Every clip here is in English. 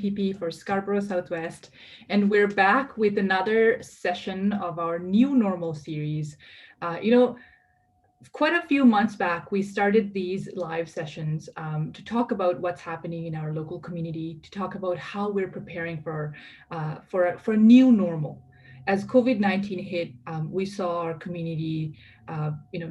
MPP for Scarborough Southwest, and we're back with another session of our New Normal series. Quite a few months back, we started these live sessions to talk about what's happening in our local community, to talk about how we're preparing for a new normal. As COVID-19 hit, we saw our community,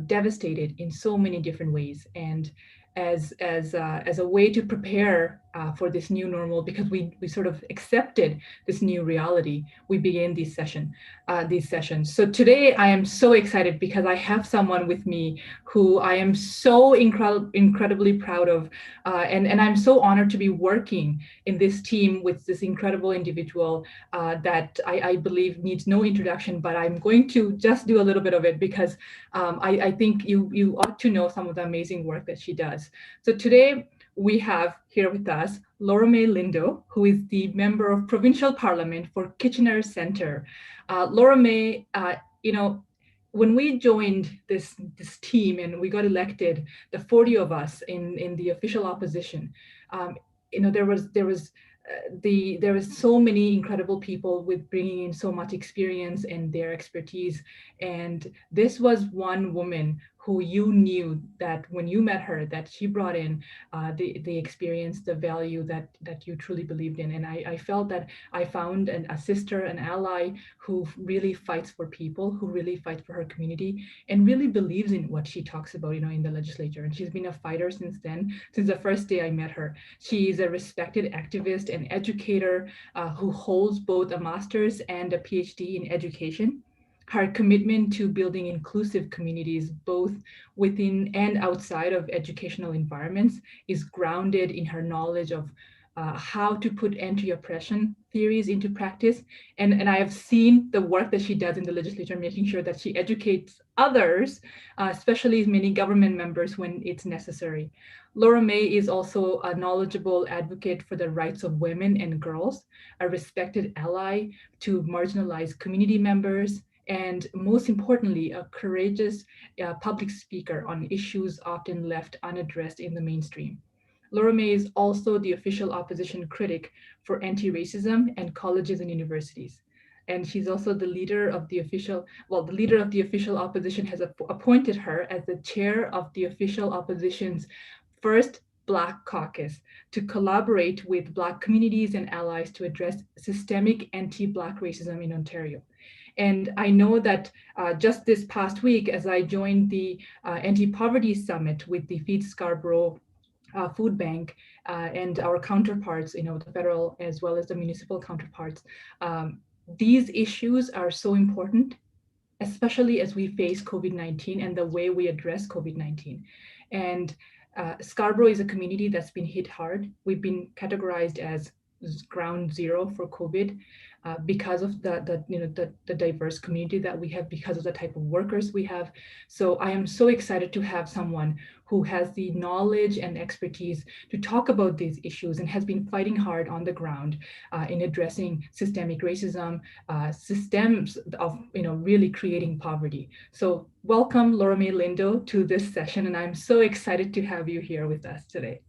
devastated in so many different ways, and as a way to prepare for this new normal, because we sort of accepted this new reality, we began these sessions. So today I am so excited because I have someone with me who I am so incredibly proud of, and I'm so honored to be working in this team with this incredible individual that I believe needs no introduction, but I'm going to just do a little bit of it because I think you ought to know some of the amazing work that she does. So today we have here with us Laura Mae Lindo, who is the member of Provincial Parliament for Kitchener Centre. Laura Mae, when we joined this team and we got elected, the 40 of us in the official opposition, there was so many incredible people with bringing in so much experience and their expertise. And this was one woman who you knew that when you met her, that she brought in the experience, the value that you truly believed in. And I felt that I found a sister, an ally who really fights for people, who really fights for her community, and really believes in what she talks about, in the legislature. And she's been a fighter since then, since the first day I met her. She is a respected activist and educator who holds both a master's and a PhD in education. Her commitment to building inclusive communities, both within and outside of educational environments, is grounded in her knowledge of how to put anti-oppression theories into practice. And I have seen the work that she does in the legislature, making sure that she educates others, especially many government members, when it's necessary. Laura Mae is also a knowledgeable advocate for the rights of women and girls, a respected ally to marginalized community members, and most importantly, a courageous public speaker on issues often left unaddressed in the mainstream. Laura Mae is also the official opposition critic for anti-racism and colleges and universities. And she's also the leader of the official opposition has appointed her as the chair of the official opposition's first Black Caucus to collaborate with Black communities and allies to address systemic anti-Black racism in Ontario. And I know that just this past week, as I joined the Anti-Poverty Summit with the Feed Scarborough Food Bank and our counterparts, the federal as well as the municipal counterparts, these issues are so important, especially as we face COVID-19 and the way we address COVID-19. And Scarborough is a community that's been hit hard. We've been categorized as ground zero for COVID because of the diverse community that we have, because of the type of workers we have. So I am so excited to have someone who has the knowledge and expertise to talk about these issues and has been fighting hard on the ground in addressing systemic racism, systems of really creating poverty. So welcome, Laura Mae Lindo, to this session, and I'm so excited to have you here with us today.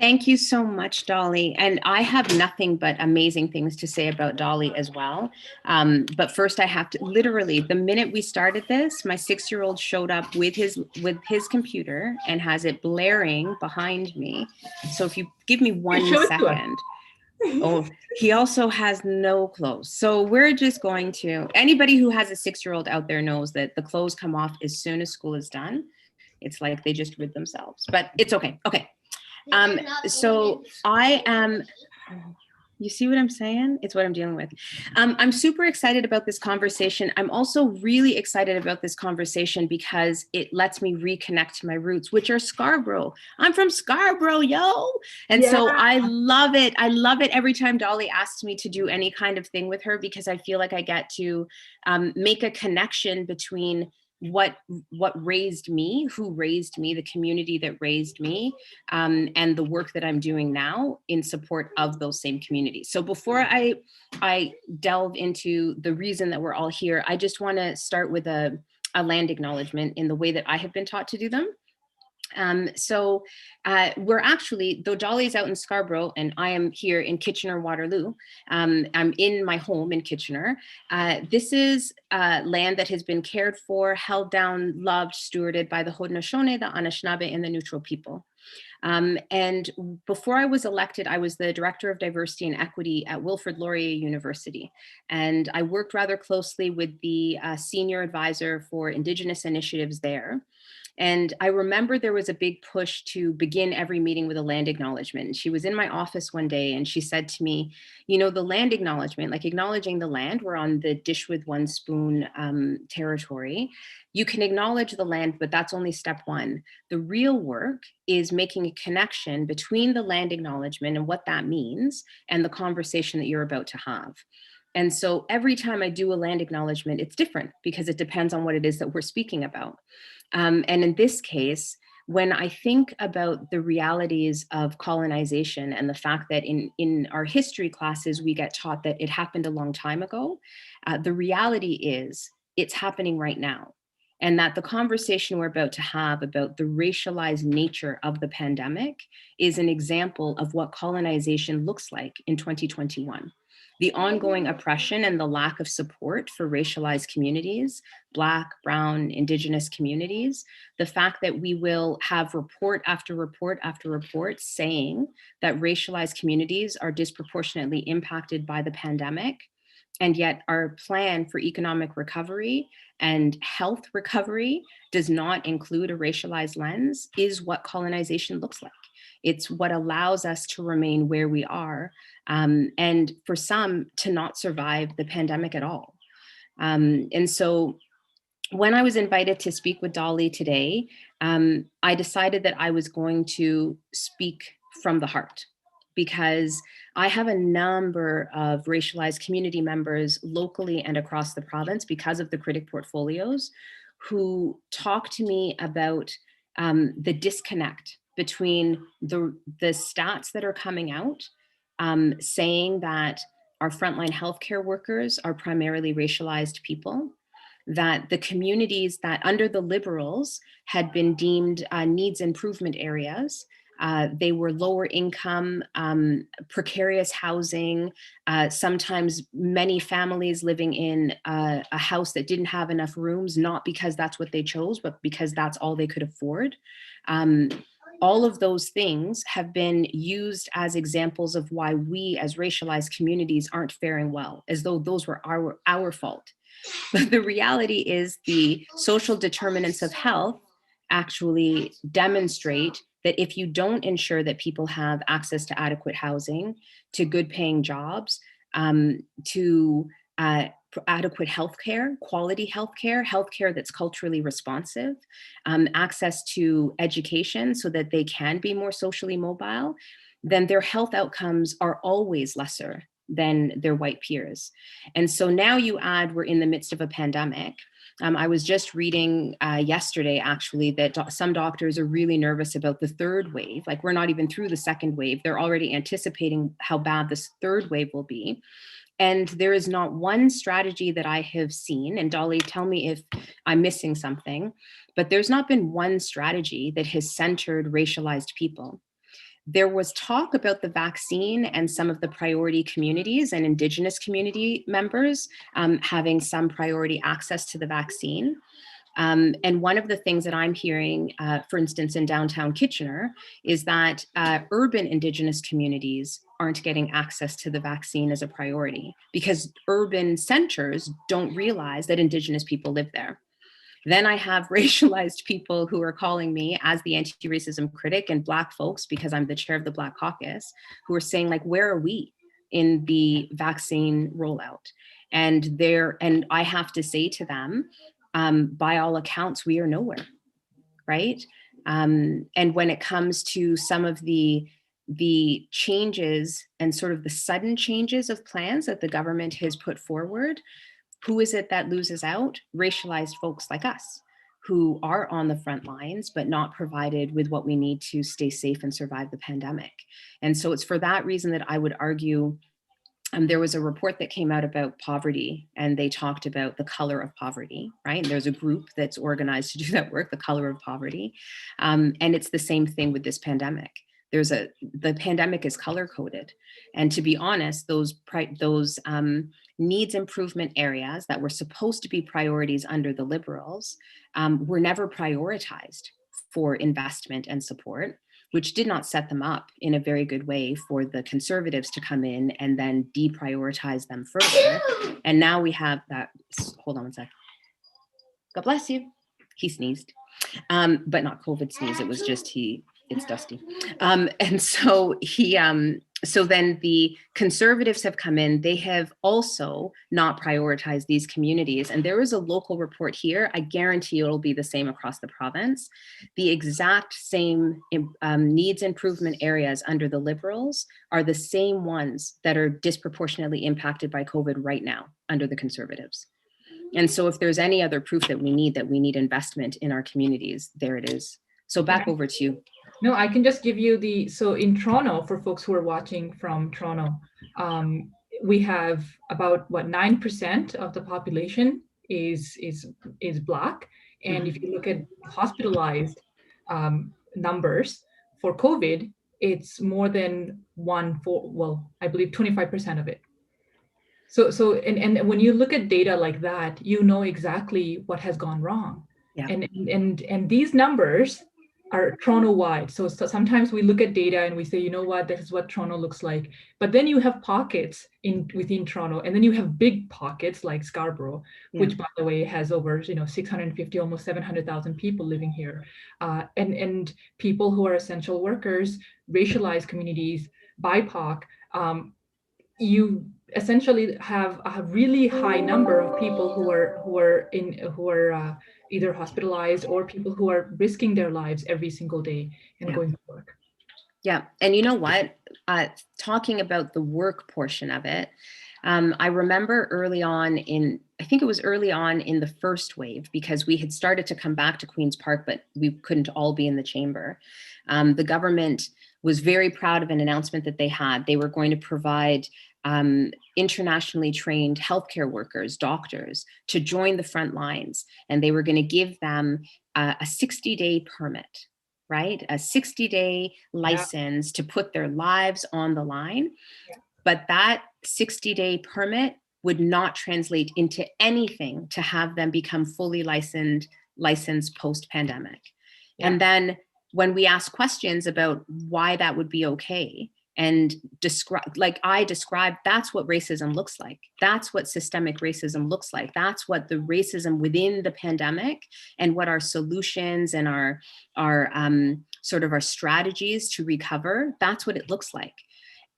Thank you so much, Dolly. And I have nothing but amazing things to say about Dolly as well. But first I have to, literally, the minute we started this, my 6-year-old showed up with his computer and has it blaring behind me. So if you give me 1 second. Oh, he also has no clothes. So we're just going to, anybody who has a 6-year-old out there knows that the clothes come off as soon as school is done. It's like they just rid themselves, but it's okay. Okay. So I am, you see what I'm saying? It's what I'm dealing with. I'm super excited about this conversation. I'm also really excited about this conversation because it lets me reconnect to my roots, which are Scarborough. I'm from Scarborough, yo. And so I love it. I love it every time Dolly asks me to do any kind of thing with her, because I feel like I get to make a connection between what raised me, who raised me, the community that raised me, and the work that I'm doing now in support of those same communities. So before I delve into the reason that we're all here, I just want to start with a land acknowledgement in the way that I have been taught to do them. We're actually, though Dolly is out in Scarborough and I am here in Kitchener-Waterloo, I'm in my home in Kitchener. This is land that has been cared for, held down, loved, stewarded by the Haudenosaunee, the Anishinaabe, and the Neutral people. And before I was elected, I was the Director of Diversity and Equity at Wilfrid Laurier University. And I worked rather closely with the Senior Advisor for Indigenous Initiatives there. And I remember there was a big push to begin every meeting with a land acknowledgement. And she was in my office one day and she said to me, you know, the land acknowledgement, like acknowledging the land, we're on the dish with one spoon territory. You can acknowledge the land, but that's only step one. The real work is making a connection between the land acknowledgement and what that means and the conversation that you're about to have. And so every time I do a land acknowledgement, it's different because it depends on what it is that we're speaking about. And in this case, when I think about the realities of colonization and the fact that in our history classes, we get taught that it happened a long time ago, the reality is it's happening right now. And that the conversation we're about to have about the racialized nature of the pandemic is an example of what colonization looks like in 2021. The ongoing oppression and the lack of support for racialized communities, Black, Brown, Indigenous communities, the fact that we will have report after report after report saying that racialized communities are disproportionately impacted by the pandemic, and yet our plan for economic recovery and health recovery does not include a racialized lens is what colonization looks like. It's what allows us to remain where we are, and for some to not survive the pandemic at all. And so when I was invited to speak with Dolly today, I decided that I was going to speak from the heart, because I have a number of racialized community members locally and across the province because of the Critic portfolios who talk to me about the disconnect between the stats that are coming out saying that our frontline healthcare workers are primarily racialized people, that the communities that under the Liberals had been deemed needs improvement areas, they were lower income, precarious housing, sometimes many families living in a house that didn't have enough rooms, not because that's what they chose, but because that's all they could afford. All of those things have been used as examples of why we as racialized communities aren't faring well, as though those were our fault. But the reality is the social determinants of health actually demonstrate that if you don't ensure that people have access to adequate housing, to good paying jobs, to adequate healthcare, quality healthcare that's culturally responsive, access to education so that they can be more socially mobile, then their health outcomes are always lesser than their white peers. And so now you add, we're in the midst of a pandemic. I was just reading yesterday, actually, that some doctors are really nervous about the third wave. Like, we're not even through the second wave. They're already anticipating how bad this third wave will be. And there is not one strategy that I have seen, and Dolly, tell me if I'm missing something, but there's not been one strategy that has centered racialized people. There was talk about the vaccine and some of the priority communities and Indigenous community members having some priority access to the vaccine. And one of the things that I'm hearing, for instance, in downtown Kitchener, is that urban Indigenous communities aren't getting access to the vaccine as a priority because urban centers don't realize that Indigenous people live there. Then I have racialized people who are calling me as the anti-racism critic, and Black folks, because I'm the chair of the Black Caucus, who are saying, like, where are we in the vaccine rollout? And I have to say to them, by all accounts, we are nowhere, right? And when it comes to some of the changes and sort of the sudden changes of plans that the government has put forward, who is it that loses out? Racialized folks like us, who are on the front lines, but not provided with what we need to stay safe and survive the pandemic. And so it's for that reason that I would argue there was a report that came out about poverty, and they talked about the color of poverty, right? And there's a group that's organized to do that work, the color of poverty. And it's the same thing with this pandemic. The pandemic is color coded. And to be honest, those needs improvement areas that were supposed to be priorities under the Liberals were never prioritized for investment and support, which did not set them up in a very good way for the Conservatives to come in and then deprioritize them further. And now we have that, hold on one sec. God bless you. He sneezed, but not COVID sneeze. It was just it's Dusty. And so so then the Conservatives have come in. They have also not prioritized these communities. And there is a local report here. I guarantee it'll be the same across the province. The exact same needs improvement areas under the Liberals are the same ones that are disproportionately impacted by COVID right now under the Conservatives. And so if there's any other proof that we need investment in our communities, there it is. So back over to you. No, I can just give you so in Toronto, for folks who are watching from Toronto, we have about 9% of the population is Black. And if you look at hospitalized numbers for COVID, it's more than I believe 25% of it. So and when you look at data like that, you know exactly what has gone wrong. Yeah. And these numbers are Toronto-wide. So sometimes we look at data and we say, you know what, this is what Toronto looks like. But then you have pockets within Toronto, and then you have big pockets like Scarborough, which, by the way, has over 650, almost 700,000 people living here, and people who are essential workers, racialized communities, BIPOC. You essentially have a really high number of people who are either hospitalized or people who are risking their lives every single day and going to work. Yeah, and you know what? Talking about the work portion of it, I remember early on I think it was early on in the first wave, because we had started to come back to Queen's Park, but we couldn't all be in the chamber. The government was very proud of an announcement that they had. They were going to provide internationally trained healthcare workers, doctors, to join the front lines. And they were going to give them a 60-day permit, right? A 60-day license to put their lives on the line. Yeah. But that 60-day permit would not translate into anything to have them become fully licensed post-pandemic. Yeah. And then when we ask questions about why that would be okay, and I described, that's what racism looks like. That's what systemic racism looks like. That's what the racism within the pandemic, and what our solutions and our sort of our strategies to recover, that's what it looks like.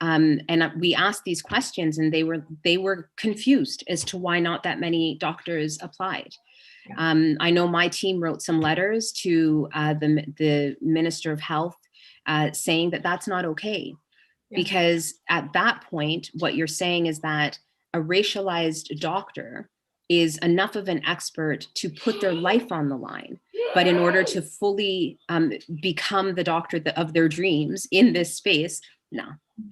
And we asked these questions, and they were confused as to why not that many doctors applied. I know my team wrote some letters to the Minister of Health saying that that's not okay. Yeah. Because at that point, what you're saying is that a racialized doctor is enough of an expert to put their life on the line. But in order to fully become the doctor of their dreams in this space, no,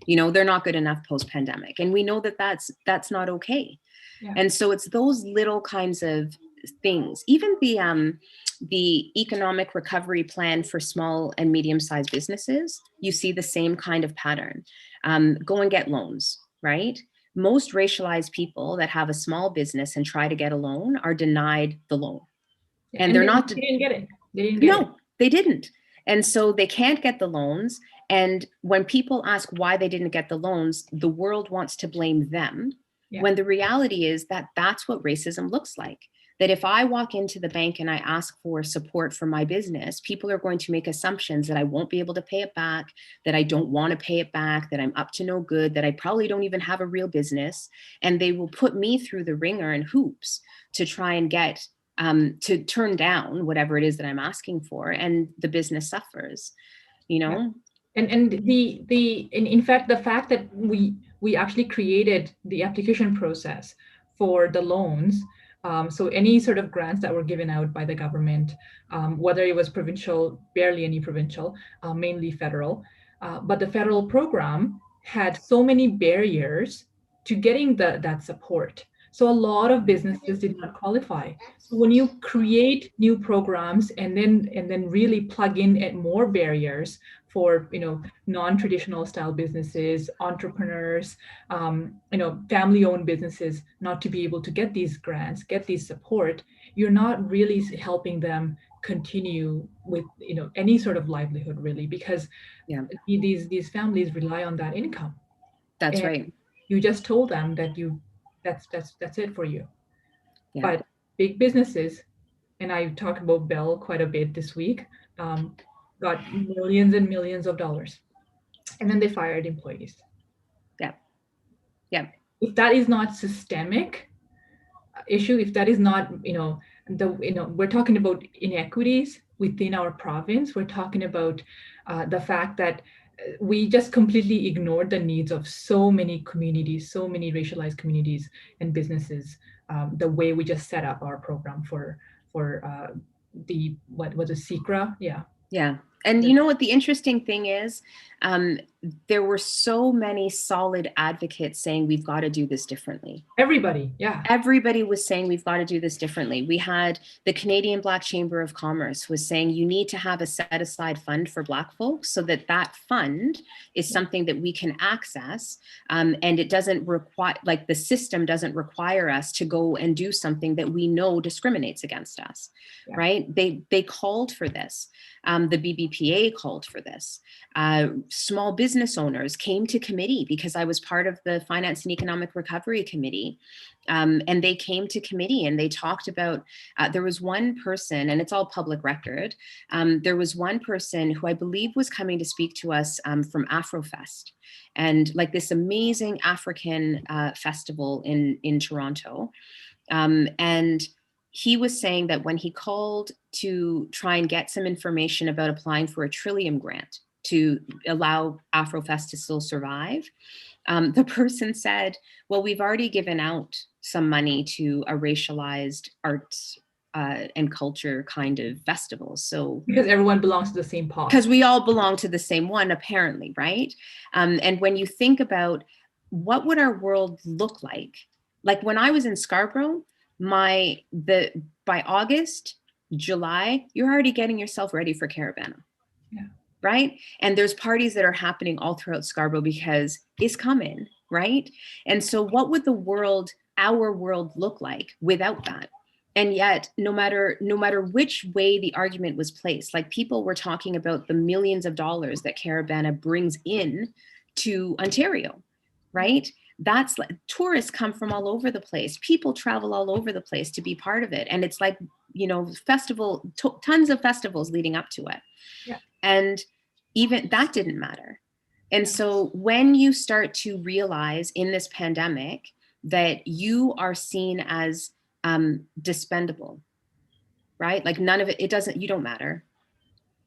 they're not good enough post-pandemic. And we know that that's not okay. Yeah. And so it's those little kinds of things. Even the economic recovery plan for small and medium-sized businesses, you see the same kind of pattern. Go and get loans, right? Most racialized people that have a small business and try to get a loan are denied the loan. And they didn't get it. They didn't. And so they can't get the loans. And when people ask why they didn't get the loans, the world wants to blame them. Yeah. When the reality is that that's what racism looks like. That if I walk into the bank and I ask for support for my business, people are going to make assumptions that I won't be able to pay it back, that I don't want to pay it back, that I'm up to no good, that I probably don't even have a real business. And they will put me through the ringer and hoops to try and get, to turn down whatever it is that I'm asking for. And the business suffers, Yeah. And in fact, the fact that we actually created the application process for the loans. So any sort of grants that were given out by the government, whether it was provincial, barely any provincial, mainly federal, but the federal program had so many barriers to getting that support. So a lot of businesses did not qualify. So when you create new programs and then really plug in at more barriers for non-traditional style businesses, entrepreneurs, family-owned businesses not to be able to get these grants, get these support, you're not really helping them continue with any sort of livelihood really, because Yeah, these families rely on that income. that's And right. you just told them that that's it for you. Yeah. But big businesses, and I talked about Bell quite a bit this week, um, got millions and millions of dollars, and then they fired employees. Yeah. Yeah. If that is not systemic issue, if that is not, we're talking about inequities within our province, we're talking about the fact that we just completely ignored the needs of so many communities, so many racialized communities and businesses, the way we just set up our program for the, what was it, secra, yeah. Yeah. And you know what the interesting thing is? There were so many solid advocates saying we've got to do this differently. Everybody, yeah. Everybody was saying we've got to do this differently. We had the Canadian Black Chamber of Commerce was saying you need to have a set aside fund for Black folks so that that fund is something that we can access, and it doesn't require, like the system doesn't require us to go and do something that we know discriminates against us, right? They called for this. The BBPA called for this. Small business owners came to committee because I was part of the Finance and Economic Recovery Committee. And they came to committee and they talked about, there was one person, and it's all public record, there was one person who I believe was coming to speak to us from Afrofest, and like this amazing African festival in Toronto. And he was saying that when he called to try and get some information about applying for a Trillium grant to allow Afrofest to still survive, the person said, well, we've already given out some money to a racialized arts and culture kind of festival. So because everyone belongs to the same pot. Because we all belong to the same one, apparently, right? And when you think about what would our world look like when I was in Scarborough, by August, July, you're already getting yourself ready for Caravana. Yeah. Right? And there's parties that are happening all throughout Scarborough because it's coming, right? And so what would our world look like without that? And yet, no matter which way the argument was placed, like people were talking about the millions of dollars that Caravana brings in to Ontario, right? That's like tourists come from all over the place. People travel all over the place to be part of it. And it's like, tons of festivals leading up to it. Yeah. And even that didn't matter. And so when you start to realize in this pandemic that you are seen as dispendable, right? Like none of it, you don't matter.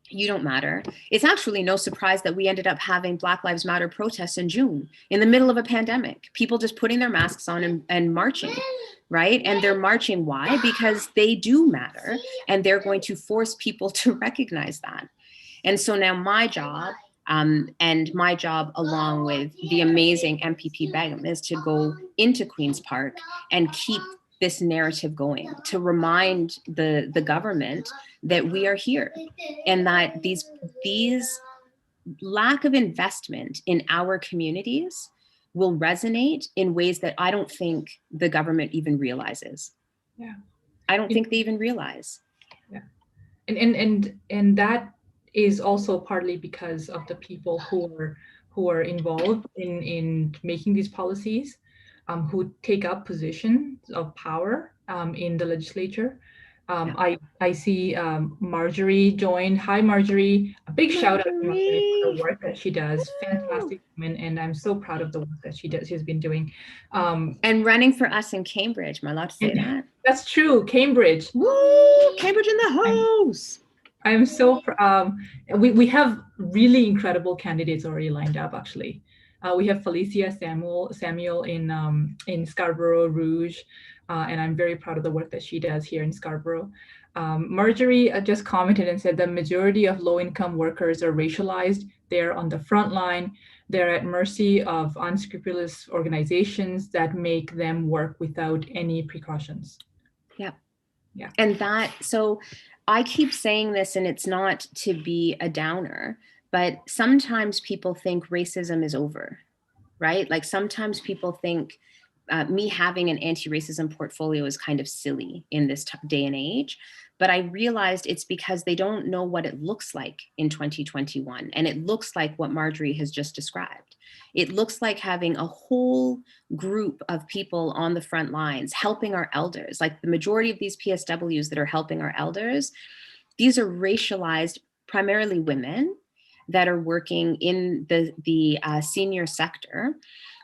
You don't matter. It's actually no surprise that we ended up having Black Lives Matter protests in June in the middle of a pandemic. People just putting their masks on and marching, right? And they're marching, why? Because they do matter, and they're going to force people to recognize that. And so now my job, along with the amazing MPP Begum, is to go into Queen's Park and keep this narrative going, to remind the government that we are here, and that these lack of investment in our communities will resonate in ways that I don't think the government even realizes. Yeah, I don't think they even realize. Yeah, and that is also partly because of the people who are involved in making these policies, who take up positions of power in the legislature. I see Marjorie joined. Hi, Marjorie. A big shout out to Marjorie for the work that she does. Fantastic woman, and I'm so proud of the work that she's been doing. And running for us in Cambridge. Am I allowed to say that? That's true. Cambridge. Woo! Cambridge in the house. I'm so we have really incredible candidates already lined up. Actually, we have Felicia Samuel in Scarborough Rouge, and I'm very proud of the work that she does here in Scarborough. Marjorie just commented and said the majority of low-income workers are racialized. They're on the front line. They're at mercy of unscrupulous organizations that make them work without any precautions. Yeah. Yeah. And so I keep saying this, and it's not to be a downer, but sometimes people think racism is over, right? Like sometimes people think me having an anti-racism portfolio is kind of silly in this day and age. But I realized it's because they don't know what it looks like in 2021. And it looks like what Marjorie has just described. It looks like having a whole group of people on the front lines helping our elders. Like the majority of these PSWs that are helping our elders, these are racialized, primarily women that are working in the senior sector,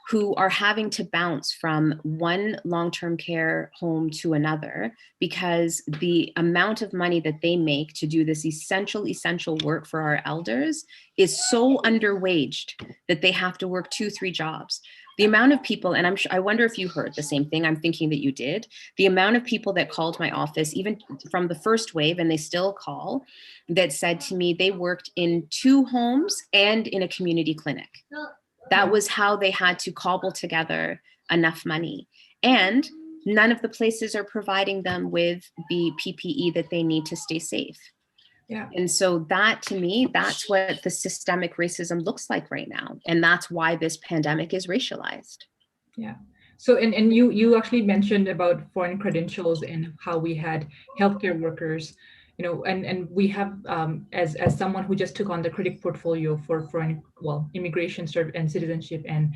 who are having to bounce from one long-term care home to another because the amount of money that they make to do this essential work for our elders is so underwaged that they have to work 2-3 jobs. The amount of people, and I wonder if you heard the same thing, I'm thinking that you did, the amount of people that called my office, even from the first wave, and they still call, that said to me they worked in 2 homes and in a community clinic. That was how they had to cobble together enough money. And none of the places are providing them with the PPE that they need to stay safe. Yeah. And so that, to me, that's what the systemic racism looks like right now. And that's why this pandemic is racialized. Yeah. So, and you actually mentioned about foreign credentials and how we had healthcare workers, you know, and we have, as someone who just took on the Critic portfolio for foreign, well, immigration and citizenship and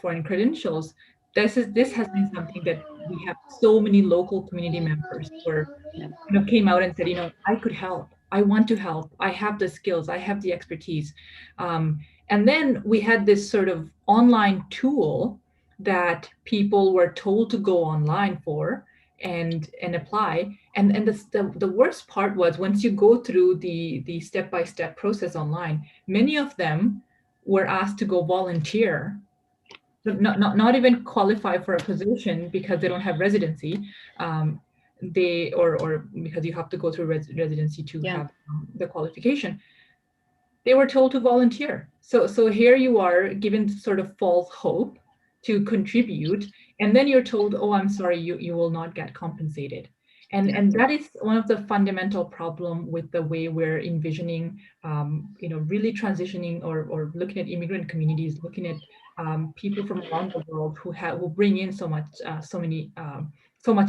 foreign credentials, this has been something that we have so many local community members who are, you know, came out and said, you know, I could help, I want to help, I have the skills, I have the expertise, and then we had this sort of online tool that people were told to go online for and apply, and the worst part was once you go through the step-by-step process online, many of them were asked to go volunteer, not even qualify for a position because they don't have residency, they or because you have to go through residency to have the qualification. They were told to volunteer. So here you are given sort of false hope to contribute, and then you're told, oh, I'm sorry, you will not get compensated. And that is one of the fundamental problem with the way we're envisioning, you know, really transitioning or looking at immigrant communities, looking at people from around the world who bring in so much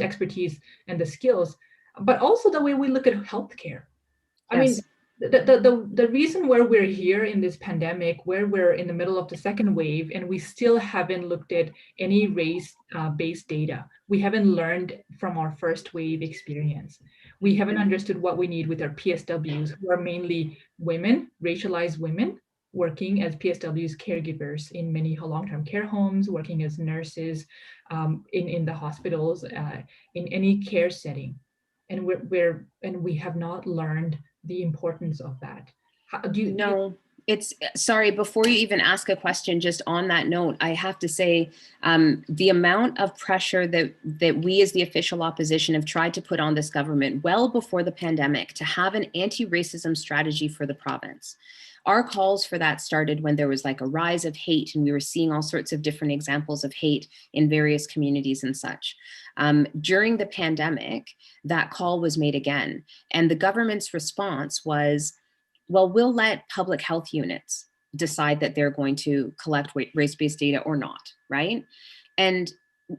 expertise and the skills, but also the way we look at healthcare. I mean, the reason where we're here in this pandemic, where we're in the middle of the second wave, and we still haven't looked at any race-based data. We haven't learned from our first wave experience. We haven't understood what we need with our PSWs, who are mainly women, racialized women, working as PSWs caregivers in many long-term care homes, working as nurses in the hospitals, in any care setting. And we have not learned the importance of that. It's sorry, before you even ask a question, just on that note, I have to say the amount of pressure that we as the official opposition have tried to put on this government well before the pandemic to have an anti-racism strategy for the province. Our calls for that started when there was like a rise of hate, and we were seeing all sorts of different examples of hate in various communities and such. During the pandemic, that call was made again. And the government's response was, well, we'll let public health units decide that they're going to collect race-based data or not, right? And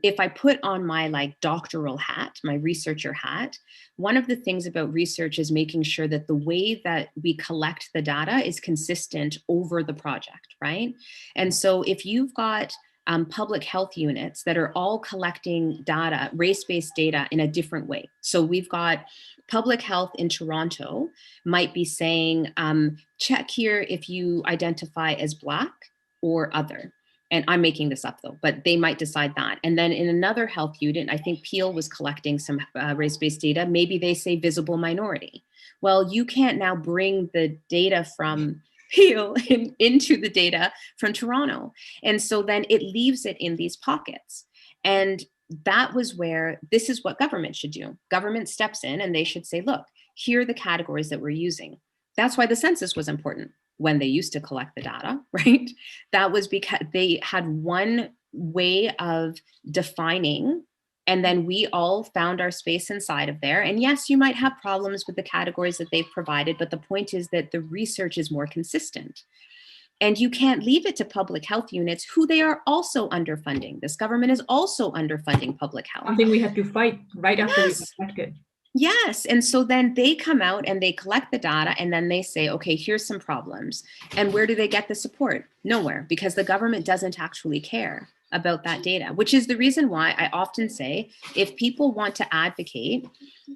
if I put on my like doctoral hat, my researcher hat, one of the things about research is making sure that the way that we collect the data is consistent over the project, right? And so if you've got public health units that are all collecting data, race-based data in a different way. So we've got public health in Toronto might be saying, check here if you identify as Black or other. And I'm making this up though, but they might decide that. And then in another health unit, I think Peel was collecting some race-based data. Maybe they say visible minority. Well, you can't now bring the data from Peel into the data from Toronto. And so then it leaves it in these pockets. And that was where this is what government should do. Government steps in and they should say, look, here are the categories that we're using. That's why the census was important. when they used to collect the data, right? That was because they had one way of defining, and then we all found our space inside of there. And yes, you might have problems with the categories that they've provided, but the point is that the research is more consistent. And you can't leave it to public health units, who they are also underfunding. This government is also underfunding public health. Something we had to fight right after we got elected. Yes. And so then they come out and they collect the data, and then they say, okay, here's some problems. And where do they get the support? Nowhere, because the government doesn't actually care about that data, which is the reason why I often say, if people want to advocate,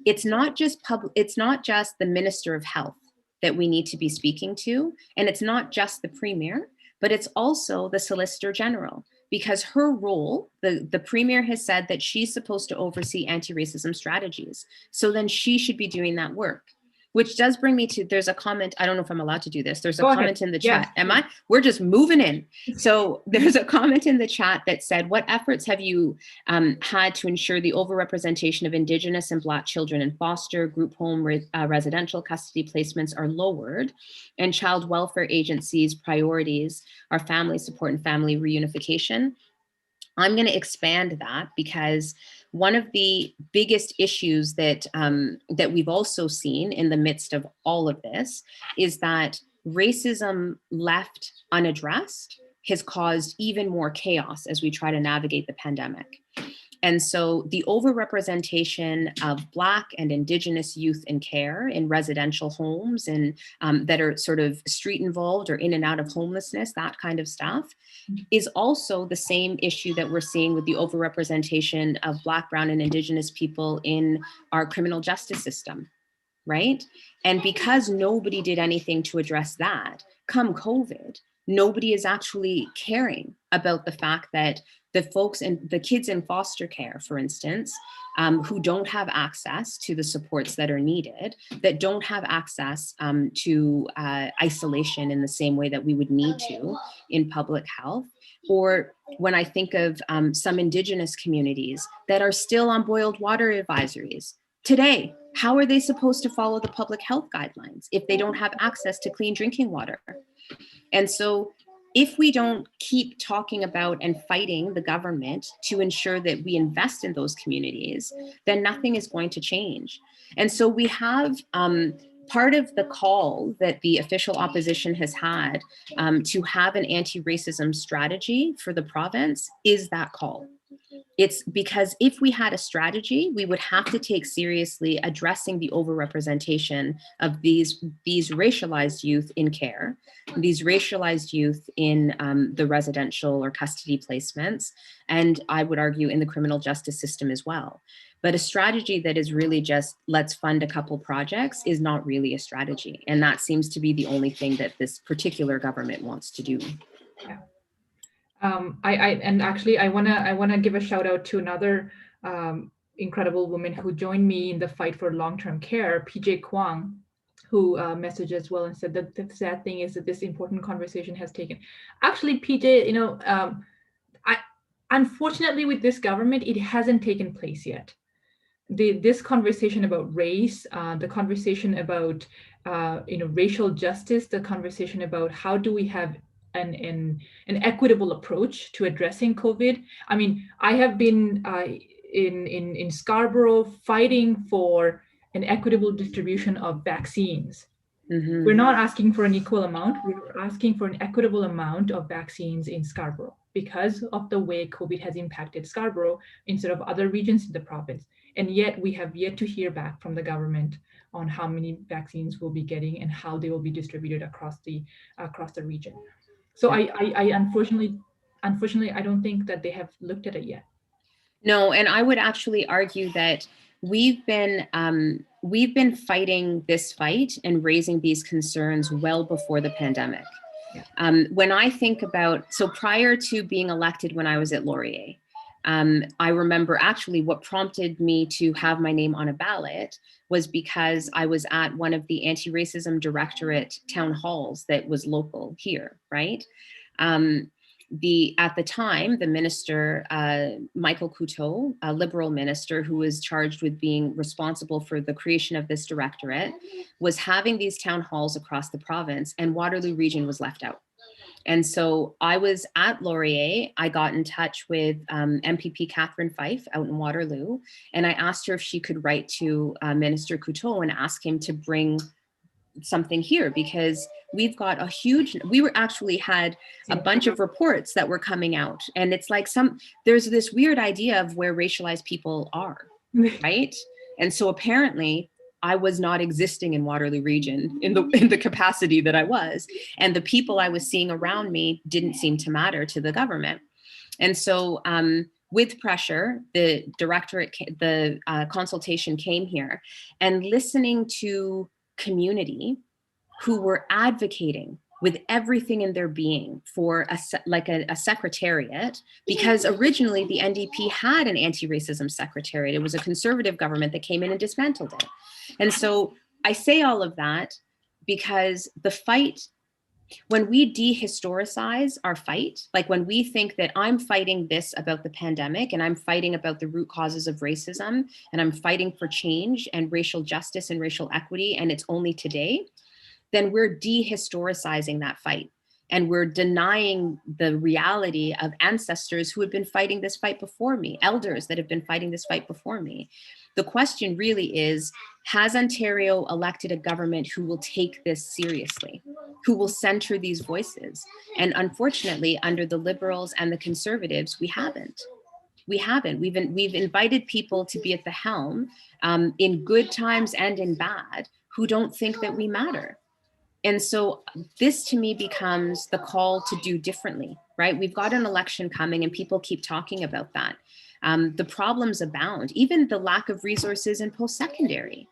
it's not just the Minister of Health that we need to be speaking to. And it's not just the Premier, but it's also the Solicitor General, because her role, the Premier has said that she's supposed to oversee anti-racism strategies. So then she should be doing that work, which does bring me to, there's a comment, I don't know if I'm allowed to do this. There's a comment in the chat. Am I? We're just moving in. So there's a comment in the chat that said, what efforts have you had to ensure the overrepresentation of Indigenous and Black children in foster, group home, residential custody placements are lowered, and child welfare agencies' priorities are family support and family reunification? I'm going to expand that, because one of the biggest issues that that we've also seen in the midst of all of this is that racism left unaddressed has caused even more chaos as we try to navigate the pandemic. And so the overrepresentation of Black and Indigenous youth in care in residential homes and that are sort of street involved or in and out of homelessness, that kind of stuff, is also the same issue that we're seeing with the overrepresentation of Black, Brown, and Indigenous people in our criminal justice system, right? And because nobody did anything to address that, come COVID, nobody is actually caring about the fact that the folks and the kids in foster care, for instance, who don't have access to the supports that are needed, that don't have access to isolation in the same way that we would need to in public health. Or when I think of some Indigenous communities that are still on boiled water advisories today, how are they supposed to follow the public health guidelines if they don't have access to clean drinking water? And so if we don't keep talking about and fighting the government to ensure that we invest in those communities, then nothing is going to change. And so we have part of the call that the official opposition has had to have an anti-racism strategy for the province is that call. It's because if we had a strategy, we would have to take seriously addressing the overrepresentation of these racialized youth in care, these racialized youth in the residential or custody placements, and I would argue in the criminal justice system as well. But a strategy that is really just, let's fund a couple projects, is not really a strategy. And that seems to be the only thing that this particular government wants to do. Yeah. I wanna give a shout out to another incredible woman who joined me in the fight for long-term care, PJ Kwang, who messaged as well and said that the sad thing is that this important conversation has taken. Actually, PJ, unfortunately with this government, it hasn't taken place yet. This conversation about race, the conversation about racial justice, the conversation about how do we have an equitable approach to addressing COVID. I mean, I have been in Scarborough fighting for an equitable distribution of vaccines. Mm-hmm. We're not asking for an equal amount. We're asking for an equitable amount of vaccines in Scarborough because of the way COVID has impacted Scarborough instead of other regions in the province. And yet we have yet to hear back from the government on how many vaccines we'll be getting and how they will be distributed across the region. So I unfortunately, I don't think that they have looked at it yet. No, and I would actually argue that we've been fighting this fight and raising these concerns well before the pandemic. Yeah. When I think about, so prior to being elected when I was at Laurier, I remember actually what prompted me to have my name on a ballot was because I was at one of the anti-racism directorate town halls that was local here, right? At the time, the minister, Michael Couteau, a Liberal minister who was charged with being responsible for the creation of this directorate, was having these town halls across the province, and Waterloo Region was left out. And so I was at Laurier. I got in touch with MPP Catherine Fife out in Waterloo, and I asked her if she could write to Minister Couteau and ask him to bring something here, because we've got a huge, we were actually had a bunch of reports that were coming out, and it's like there's this weird idea of where racialized people are, right? And so apparently I was not existing in Waterloo Region in the capacity that I was, and the people I was seeing around me didn't seem to matter to the government. And so with pressure, the directorate, the consultation came here, and listening to community who were advocating with everything in their being for a secretariat, because originally the NDP had an anti-racism secretariat. It was a conservative government that came in and dismantled it. And so I say all of that because the fight, when we dehistoricize our fight, like when we think that I'm fighting this about the pandemic and I'm fighting about the root causes of racism and I'm fighting for change and racial justice and racial equity, and it's only today, then we're dehistoricizing that fight. And we're denying the reality of ancestors who have been fighting this fight before me, elders that have been fighting this fight before me. The question really is, has Ontario elected a government who will take this seriously, who will center these voices? And unfortunately, under the Liberals and the Conservatives, we haven't. We haven't. We've invited people to be at the helm in good times and in bad who don't think that we matter. And so this to me becomes the call to do differently, right? We've got an election coming and people keep talking about that. The problems abound, even the lack of resources in post-secondary,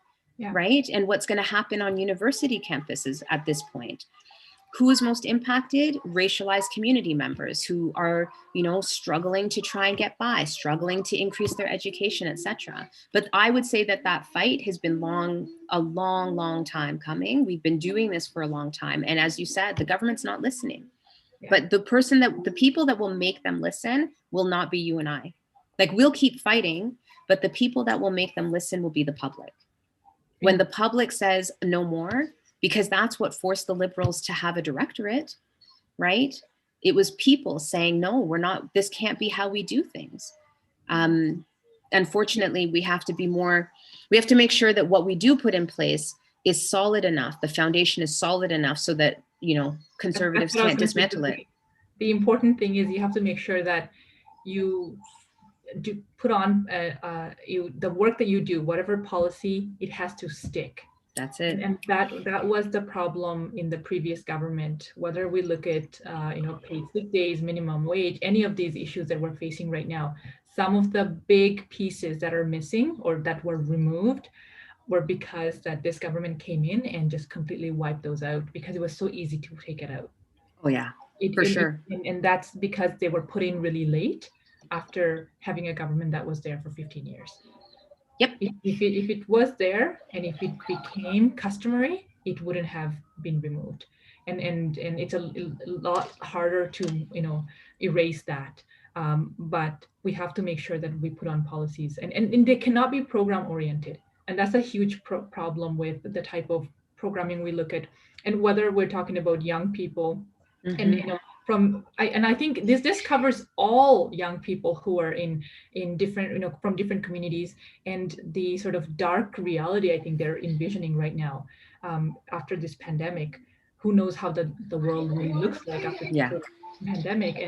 right? And what's going to happen on university campuses at this point. Who is most impacted? Racialized community members who are, struggling to try and get by, struggling to increase their education, etc. But I would say that fight has been a long time coming. We've been doing this for a long time. And as you said, the government's not listening. Yeah. But the people that will make them listen will not be you and I. Like, we'll keep fighting, but the people that will make them listen will be the public. When the public says no more, because that's what forced the Liberals to have a directorate, right? It was people saying, no, this can't be how we do things. Unfortunately, we have to make sure that what we do put in place is solid enough. The foundation is solid enough so that, conservatives can't dismantle it. The important thing is you have to make sure that you do put on the work that you do, whatever policy, it has to stick. That's it. And that was the problem in the previous government, whether we look at, paid sick days, minimum wage, any of these issues that we're facing right now. Some of the big pieces that are missing or that were removed were because that this government came in and just completely wiped those out because it was so easy to take it out. Oh yeah, for sure. And that's because they were put in really late after having a government that was there for 15 years. Yep. If it was there and if it became customary, it wouldn't have been removed. And it's a lot harder to, erase that. But we have to make sure that we put on policies and they cannot be program oriented. And that's a huge problem with the type of programming we look at, and whether we're talking about young people and, I think this covers all young people who are in different, from different communities, and the sort of dark reality I think they're envisioning right now after this pandemic. Who knows how the world really looks like after the pandemic?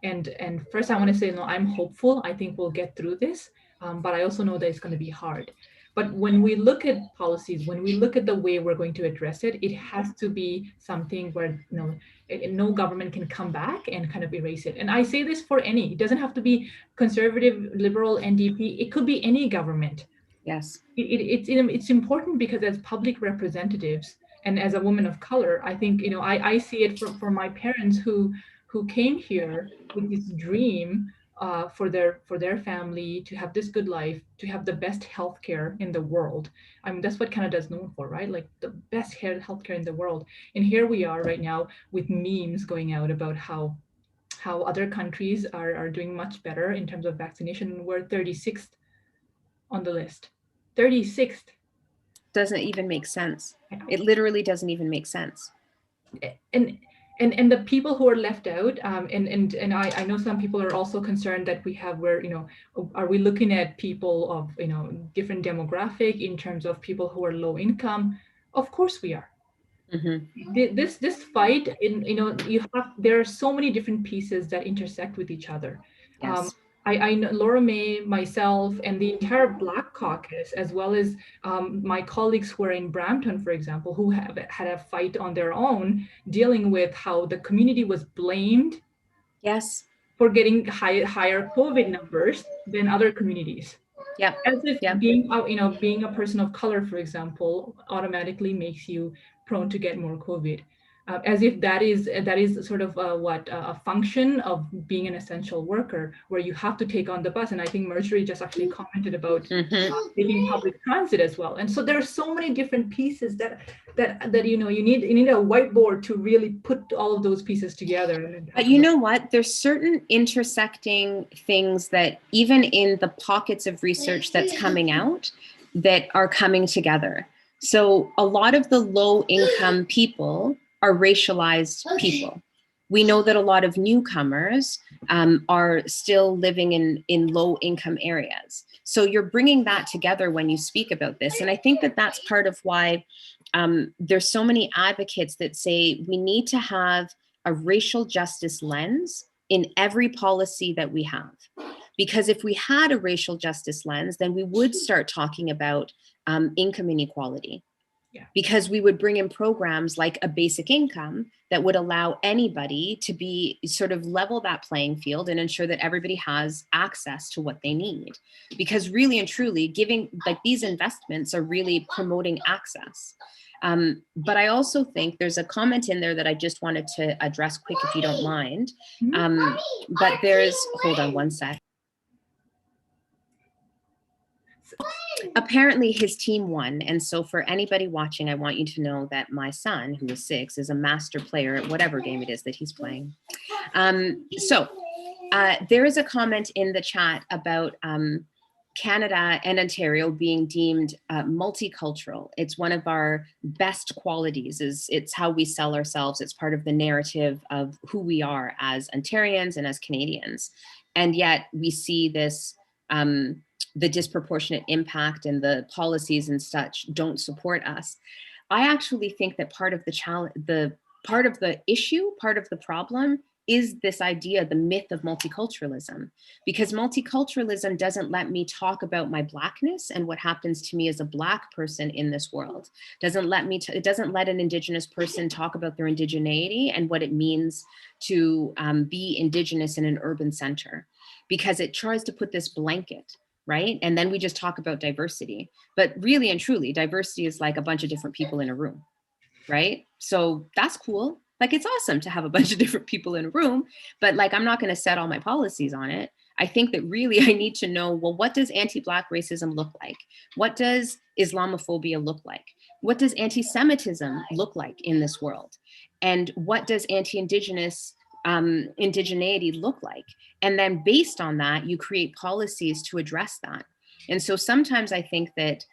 And first I want to say, no, I'm hopeful. I think we'll get through this, but I also know that it's going to be hard. But when we look at policies, when we look at the way we're going to address it, it has to be something where no government can come back and kind of erase it. And I say this for it doesn't have to be conservative, liberal, NDP. It could be any government. Yes. It's important because as public representatives and as a woman of color, I think, I see it for my parents who came here with this dream for their family to have this good life, to have the best healthcare in the world. I mean, that's what Canada's known for, right? Like the best healthcare in the world. And here we are right now with memes going out about how how other countries are doing much better in terms of vaccination. We're 36th on the list. 36th. Doesn't even make sense. It literally doesn't even make sense. And the people who are left out, and I know some people are also concerned that are we looking at people of different demographic in terms of people who are low income? Of course we are. This fight, there are so many different pieces that intersect with each other. Yes. I know Laura Mae, myself, and the entire Black Caucus, as well as my colleagues who are in Brampton, for example, who have had a fight on their own, dealing with how the community was blamed, yes, for getting higher COVID numbers than other communities. Yep. As if Yep. being a person of color, for example, automatically makes you prone to get more COVID. As if that is sort of a function of being an essential worker, where you have to take on the bus. And I think Marjorie just actually commented about taking public transit as well. And so there are so many different pieces that you need a whiteboard to really put all of those pieces together. But you know what? There's certain intersecting things that even in the pockets of research that's coming out that are coming together. So a lot of the low income people are racialized people. We know that a lot of newcomers are still living in low income areas. So you're bringing that together when you speak about this. And I think that that's part of why there's so many advocates that say we need to have a racial justice lens in every policy that we have. Because if we had a racial justice lens, then we would start talking about income inequality. Yeah. Because we would bring in programs like a basic income that would allow anybody to be sort of level that playing field and ensure that everybody has access to what they need. Because really and truly giving, like, these investments are really promoting access. But I also think there's a comment in there that I just wanted to address quick, if you don't mind. But there's, hold on one sec. Apparently his team won. And so for anybody watching, I want you to know that my son, who is 6, is a master player at whatever game it is that he's playing. There is a comment in the chat about Canada and Ontario being deemed multicultural. It's one of our best qualities. It's how we sell ourselves. It's part of the narrative of who we are as Ontarians and as Canadians. And yet we see this, the disproportionate impact and the policies and such don't support us. I actually think that part of the challenge, part of the issue, part of the problem is this idea, the myth of multiculturalism, because multiculturalism doesn't let me talk about my Blackness and what happens to me as a Black person in this world. It doesn't let an Indigenous person talk about their indigeneity and what it means to be Indigenous in an urban center, because it tries to put this blanket, right? And then we just talk about diversity. But really and truly, diversity is like a bunch of different people in a room, right? So that's cool. Like, it's awesome to have a bunch of different people in a room, but like, I'm not going to set all my policies on it. I think that really I need to know, well, what does anti-Black racism look like? What does Islamophobia look like? What does anti-Semitism look like in this world? And what does anti-Indigenous indigeneity look like? And then based on that, you create policies to address that. And so sometimes I think that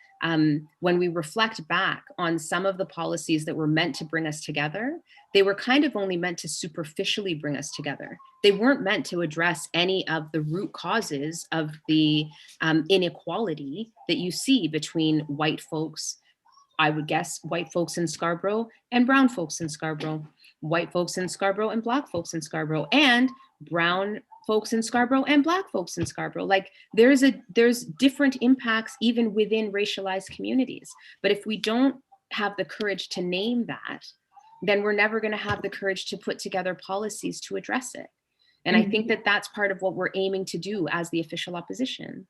when we reflect back on some of the policies that were meant to bring us together, they were kind of only meant to superficially bring us together. They weren't meant to address any of the root causes of the inequality that you see between white folks, I would guess white folks in Scarborough and brown folks in Scarborough, white folks in Scarborough and Black folks in Scarborough, and brown folks in Scarborough and Black folks in Scarborough. Like, there's different impacts even within racialized communities. But if we don't have the courage to name that, then we're never going to have the courage to put together policies to address it. And I think that that's part of what we're aiming to do as the official opposition.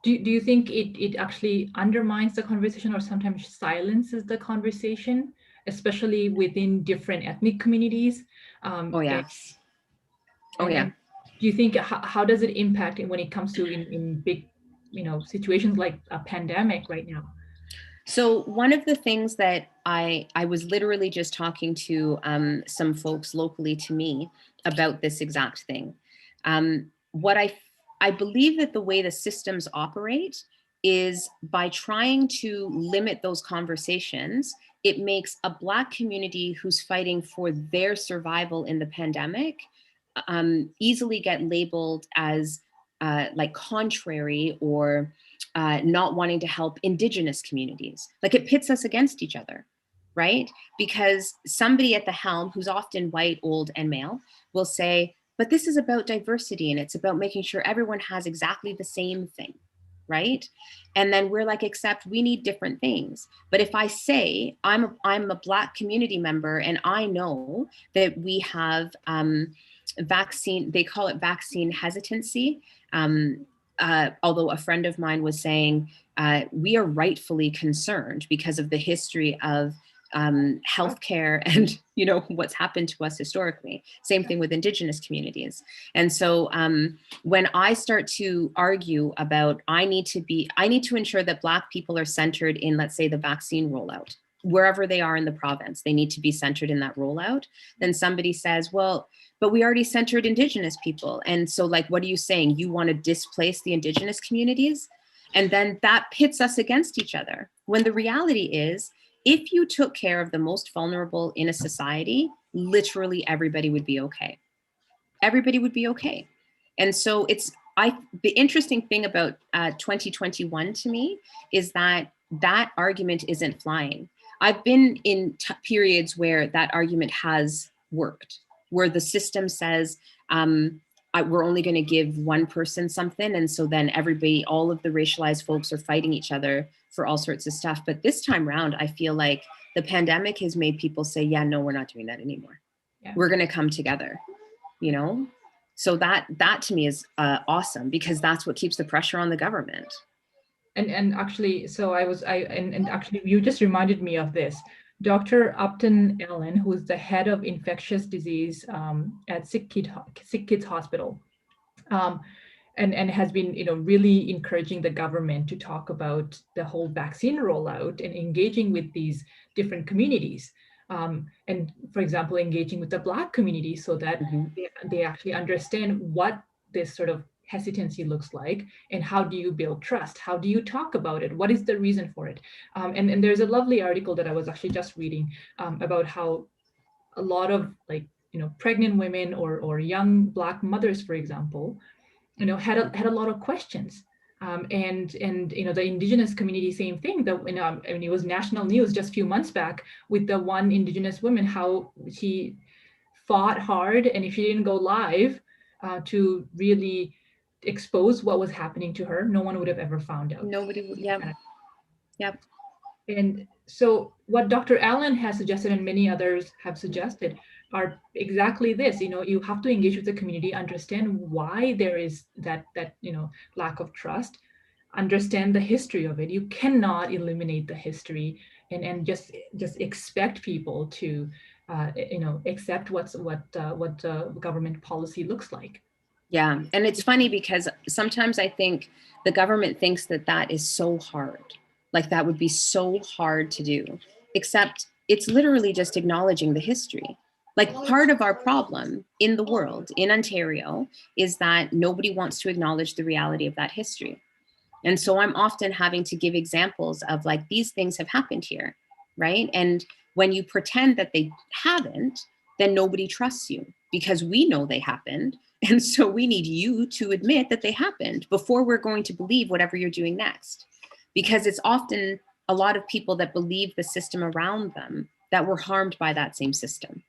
Do you think it actually undermines the conversation or sometimes silences the conversation, especially within different ethnic communities? Oh yeah. Oh yeah. Do you think, how does it impact when it comes to in big, situations like a pandemic right now? So one of the things that I was literally just talking to some folks locally to me about this exact thing. What I believe that the way the systems operate is by trying to limit those conversations, it makes a Black community who's fighting for their survival in the pandemic easily get labeled as like contrary or not wanting to help Indigenous communities. Like it pits us against each other, right? Because somebody at the helm, who's often white, old, and male, will say, but this is about diversity and it's about making sure everyone has exactly the same thing, right? And then we're like, except we need different things. But if I say I'm a Black community member and I know that we have vaccine, they call it vaccine hesitancy. Although a friend of mine was saying, we are rightfully concerned because of the history of healthcare and what's happened to us historically. Same thing with Indigenous communities. And so when I start to argue about, I need to ensure that Black people are centered in, let's say, the vaccine rollout, wherever they are in the province, they need to be centered in that rollout. Then somebody says, well, but we already centered Indigenous people. And so like, what are you saying? You want to displace the Indigenous communities? And then that pits us against each other. When the reality is, if you took care of the most vulnerable in a society, literally everybody would be okay. Everybody would be okay. And so the interesting thing about 2021 to me is that argument isn't flying. I've been in periods where that argument has worked, where the system says, we're only going to give one person something. And so then everybody, all of the racialized folks are fighting each other for all sorts of stuff. But this time around, I feel like the pandemic has made people say, yeah, no, we're not doing that anymore. Yeah. We're going to come together, So that to me is awesome, because that's what keeps the pressure on the government. And actually, so actually you just reminded me of this. Dr. Upton Allen, who is the head of infectious disease at Sick Kids Hospital, and has been really encouraging the government to talk about the whole vaccine rollout and engaging with these different communities. And for example, engaging with the Black community so that they actually understand what this sort of hesitancy looks like, and how do you build trust? How do you talk about it? What is the reason for it? And there's a lovely article that I was actually just reading about how a lot of pregnant women or young Black mothers, for example, had a lot of questions. And the Indigenous community, same thing. That I mean, it was national news just a few months back with the one Indigenous woman, how she fought hard, and if she didn't go live to really expose what was happening to her, no one would have ever found out. Nobody would. Yeah. Yep. And so what Dr. Allen has suggested, and many others have suggested, are exactly this. You have to engage with the community, understand why there is that lack of trust, understand the history of it. You cannot eliminate the history and just expect people to accept what government policy looks like. Yeah, and it's funny because sometimes I think the government thinks that is so hard. Like that would be so hard to do, except it's literally just acknowledging the history. Like part of our problem in the world, in Ontario, is that nobody wants to acknowledge the reality of that history. And so I'm often having to give examples of like, these things have happened here, right? And when you pretend that they haven't, then nobody trusts you because we know they happened. And so we need you to admit that they happened before we're going to believe whatever you're doing next. Because it's often a lot of people that believe the system around them that were harmed by that same system,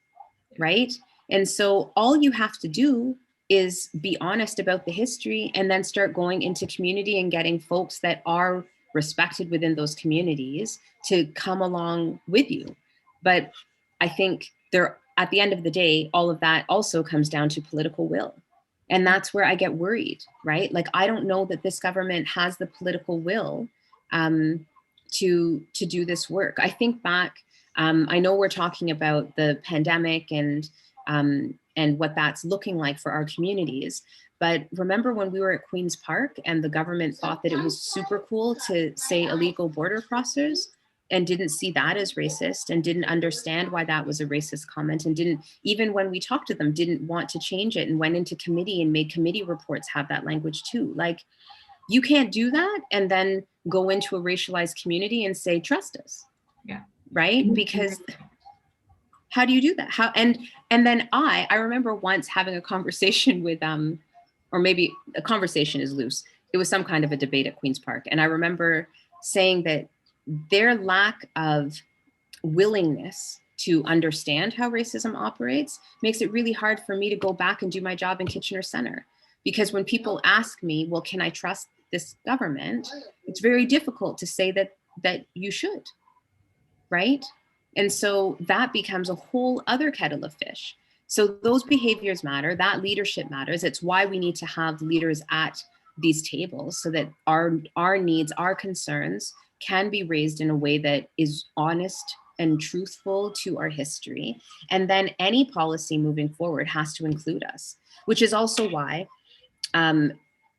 right? And so all you have to do is be honest about the history and then start going into community and getting folks that are respected within those communities to come along with you. But I think at the end of the day, all of that also comes down to political will. And that's where I get worried, right? Like, I don't know that this government has the political will to do this work. I think back, I know we're talking about the pandemic and what that's looking like for our communities. But remember when we were at Queen's Park and the government thought that it was super cool to say illegal border crossers? and didn't see that as racist and didn't understand why that was a racist comment, and didn't, even when we talked to them, didn't want to change it and went into committee and made committee reports have that language too. Like, you can't do that and then go into a racialized community and say, trust us. Yeah. Right? Because how do you do that? How, and then I remember once having a conversation with, or maybe a conversation is loose. It was some kind of a debate at Queen's Park. And I remember saying that their lack of willingness to understand how racism operates makes it really hard for me to go back and do my job in Kitchener Center. Because when people ask me, well, can I trust this government? It's very difficult to say that you should, right? And so that becomes a whole other kettle of fish. So those behaviors matter, that leadership matters. It's why we need to have leaders at these tables so that our needs, our concerns can be raised in a way that is honest and truthful to our history. And then any policy moving forward has to include us, which is also why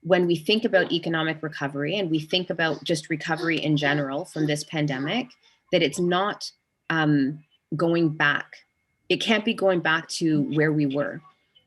when we think about economic recovery and we think about just recovery in general from this pandemic, that it's not going back. It can't be going back to where we were.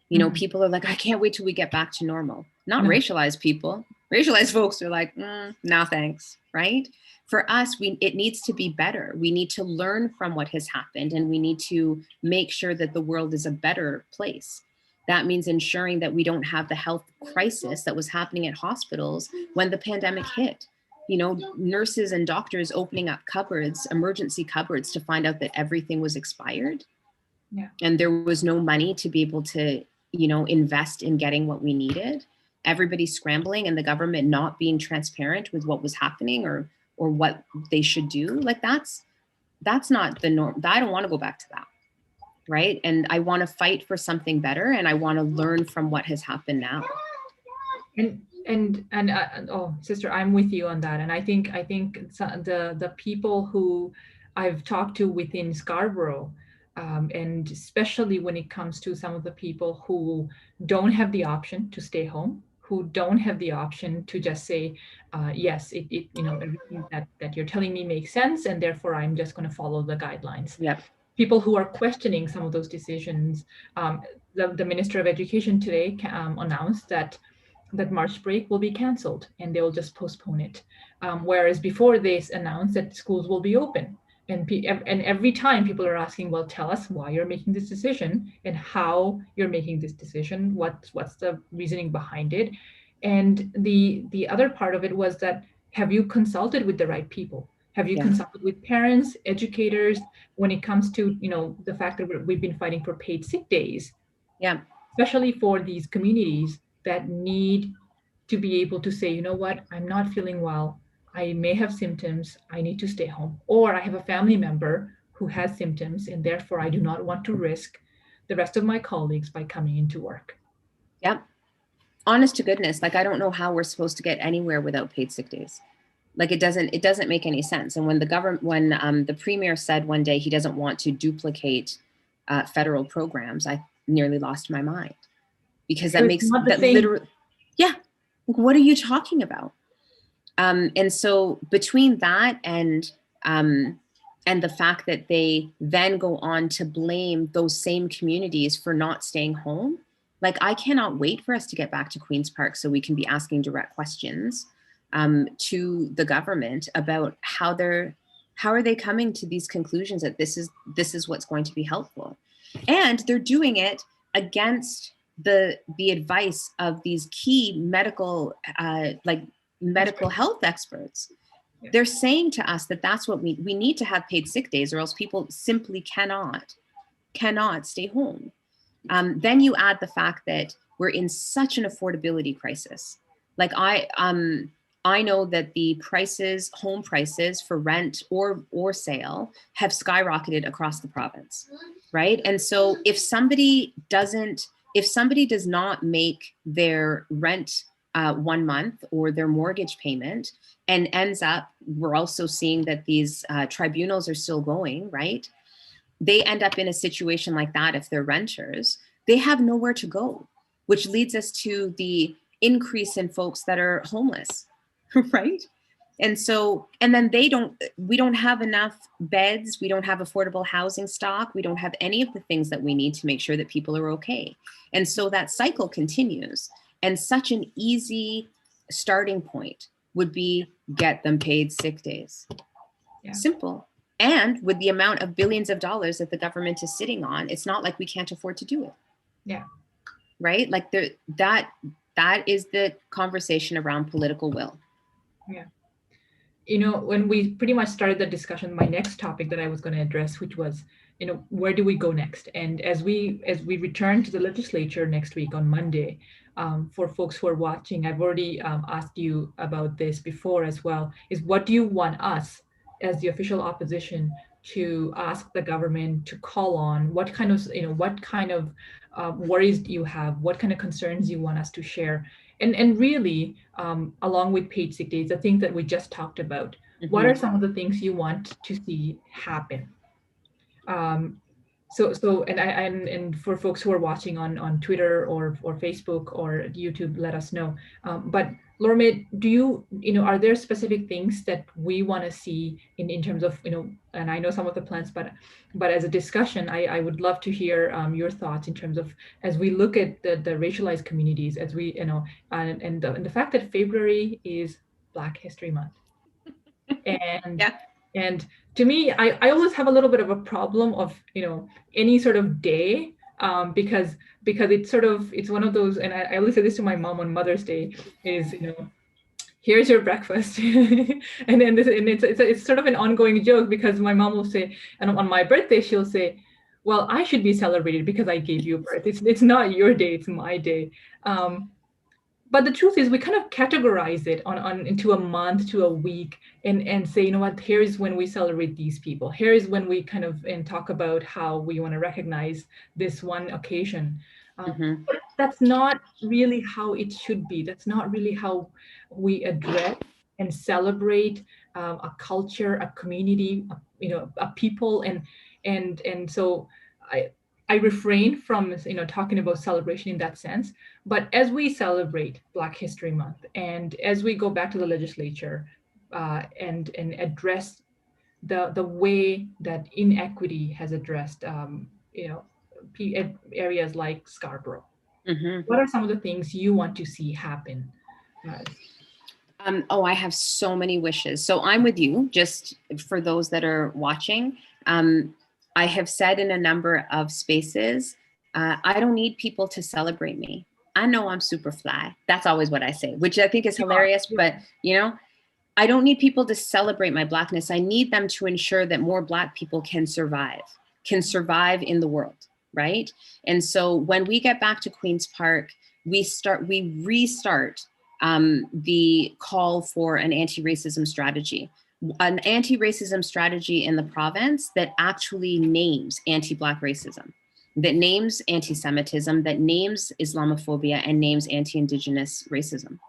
You know, people are like, I can't wait till we get back to normal. Not racialized people. Racialized folks are like, no thanks, right? For us, it needs to be better. We need to learn from what has happened, and we need to make sure that the world is a better place. That means ensuring that we don't have the health crisis that was happening at hospitals when the pandemic hit. You know, nurses and doctors opening up cupboards, emergency cupboards, to find out that everything was expired. Yeah. And there was no money to be able to, you know, invest in getting what we needed. Everybody scrambling and the government not being transparent with what was happening or what they should do. Like that's not the norm. I don't want to go back to that. Right. And I want to fight for something better, and I want to learn from what has happened now. And oh, sister, I'm with you on that. And I think the people who I've talked to within Scarborough, and especially when it comes to some of the people who don't have the option to stay home, who don't have the option to just say, yes, it you know, everything that you're telling me makes sense, and therefore I'm just going to follow the guidelines. Yep. People who are questioning some of those decisions. The Minister of Education today announced that March break will be canceled and they will just postpone it. Whereas before they announced that schools will be open. And every time people are asking, well, tell us why you're making this decision and how you're making this decision. What's the reasoning behind it? And the other part of it was that, have you consulted with the right people? Have you consulted with parents, educators, when it comes to, you know, the fact that we've been fighting for paid sick days? Yeah. Especially for these communities that need to be able to say, you know what, I'm not feeling well. I may have symptoms. I need to stay home. Or I have a family member who has symptoms, and therefore I do not want to risk the rest of my colleagues by coming into work. Yep. Honest to goodness, like I don't know how we're supposed to get anywhere without paid sick days. Like it doesn't make any sense. And when the premier said one day he doesn't want to duplicate federal programs, I nearly lost my mind, because that makes that literally, yeah. Like, what are you talking about? And so between that and the fact that they then go on to blame those same communities for not staying home, like I cannot wait for us to get back to Queen's Park so we can be asking direct questions to the government about how are they coming to these conclusions that this is what's going to be helpful. And they're doing it against the advice of these key medical health experts. Yeah. They're saying to us that that's what we need to have paid sick days, or else people simply cannot stay home. Then you add the fact that we're in such an affordability crisis. Like I know that the home prices for rent or sale have skyrocketed across the province, right? And so if somebody does not make their rent 1 month or their mortgage payment and ends up, we're also seeing that these tribunals are still going, right? They end up in a situation like that. If they're renters, they have nowhere to go, which leads us to the increase in folks that are homeless, right? And so, and then we don't have enough beds. We don't have affordable housing stock. We don't have any of the things that we need to make sure that people are okay. And so that cycle continues. And such an easy starting point would be get them paid sick days. Yeah. Simple. And with the amount of billions of dollars that the government is sitting on, it's not like we can't afford to do it. Yeah. Right? Like that is the conversation around political will. Yeah. You know, when we pretty much started the discussion, my next topic that I was going to address, which was, you know, where do we go next? And as we return to the legislature next week on Monday, for folks who are watching, I've already asked you about this before as well, is what do you want us as the official opposition to ask the government to call on? What kind of, you know, what kind of worries do you have? What kind of concerns you want us to share? And really, along with paid sick days, the things that we just talked about, what are some of the things you want to see happen? And for folks who are watching on Twitter or Facebook or YouTube, let us know. But Laura Mae, are there specific things that we want to see in terms of, you know, and I know some of the plans, but as a discussion, I would love to hear your thoughts in terms of, as we look at the racialized communities, as we, you know, and the fact that February is Black History Month. And yeah. And to me, I always have a little bit of a problem of, you know, any sort of day, because it's one of those, and I always say this to my mom on Mother's Day, is, you know, here's your breakfast. and then it's sort of an ongoing joke, because my mom will say, and on my birthday, she'll say, well, I should be celebrated because I gave you birth. It's not your day, it's my day. But the truth is, we kind of categorize it on into a month, to a week, and say, you know what, here's when we celebrate these people. Here's when we kind of and talk about how we want to recognize this one occasion. But that's not really how it should be. That's not really how we address and celebrate a culture, a community, a people, and so I refrain from, you know, talking about celebration in that sense. But as we celebrate Black History Month, and as we go back to the legislature and address the way that inequity has addressed, areas like Scarborough, what are some of the things you want to see happen? I have so many wishes. So I'm with you, just for those that are watching. I have said in a number of spaces, I don't need people to celebrate me. I know I'm super fly. That's always what I say, which I think is hilarious. But, you know, I don't need people to celebrate my Blackness. I need them to ensure that more Black people can survive in the world, right? And so when we get back to Queen's Park, we restart the call for an anti-racism strategy. An anti-racism strategy in the province that actually names anti-Black racism, that names anti-Semitism, that names Islamophobia, and names anti-Indigenous racism.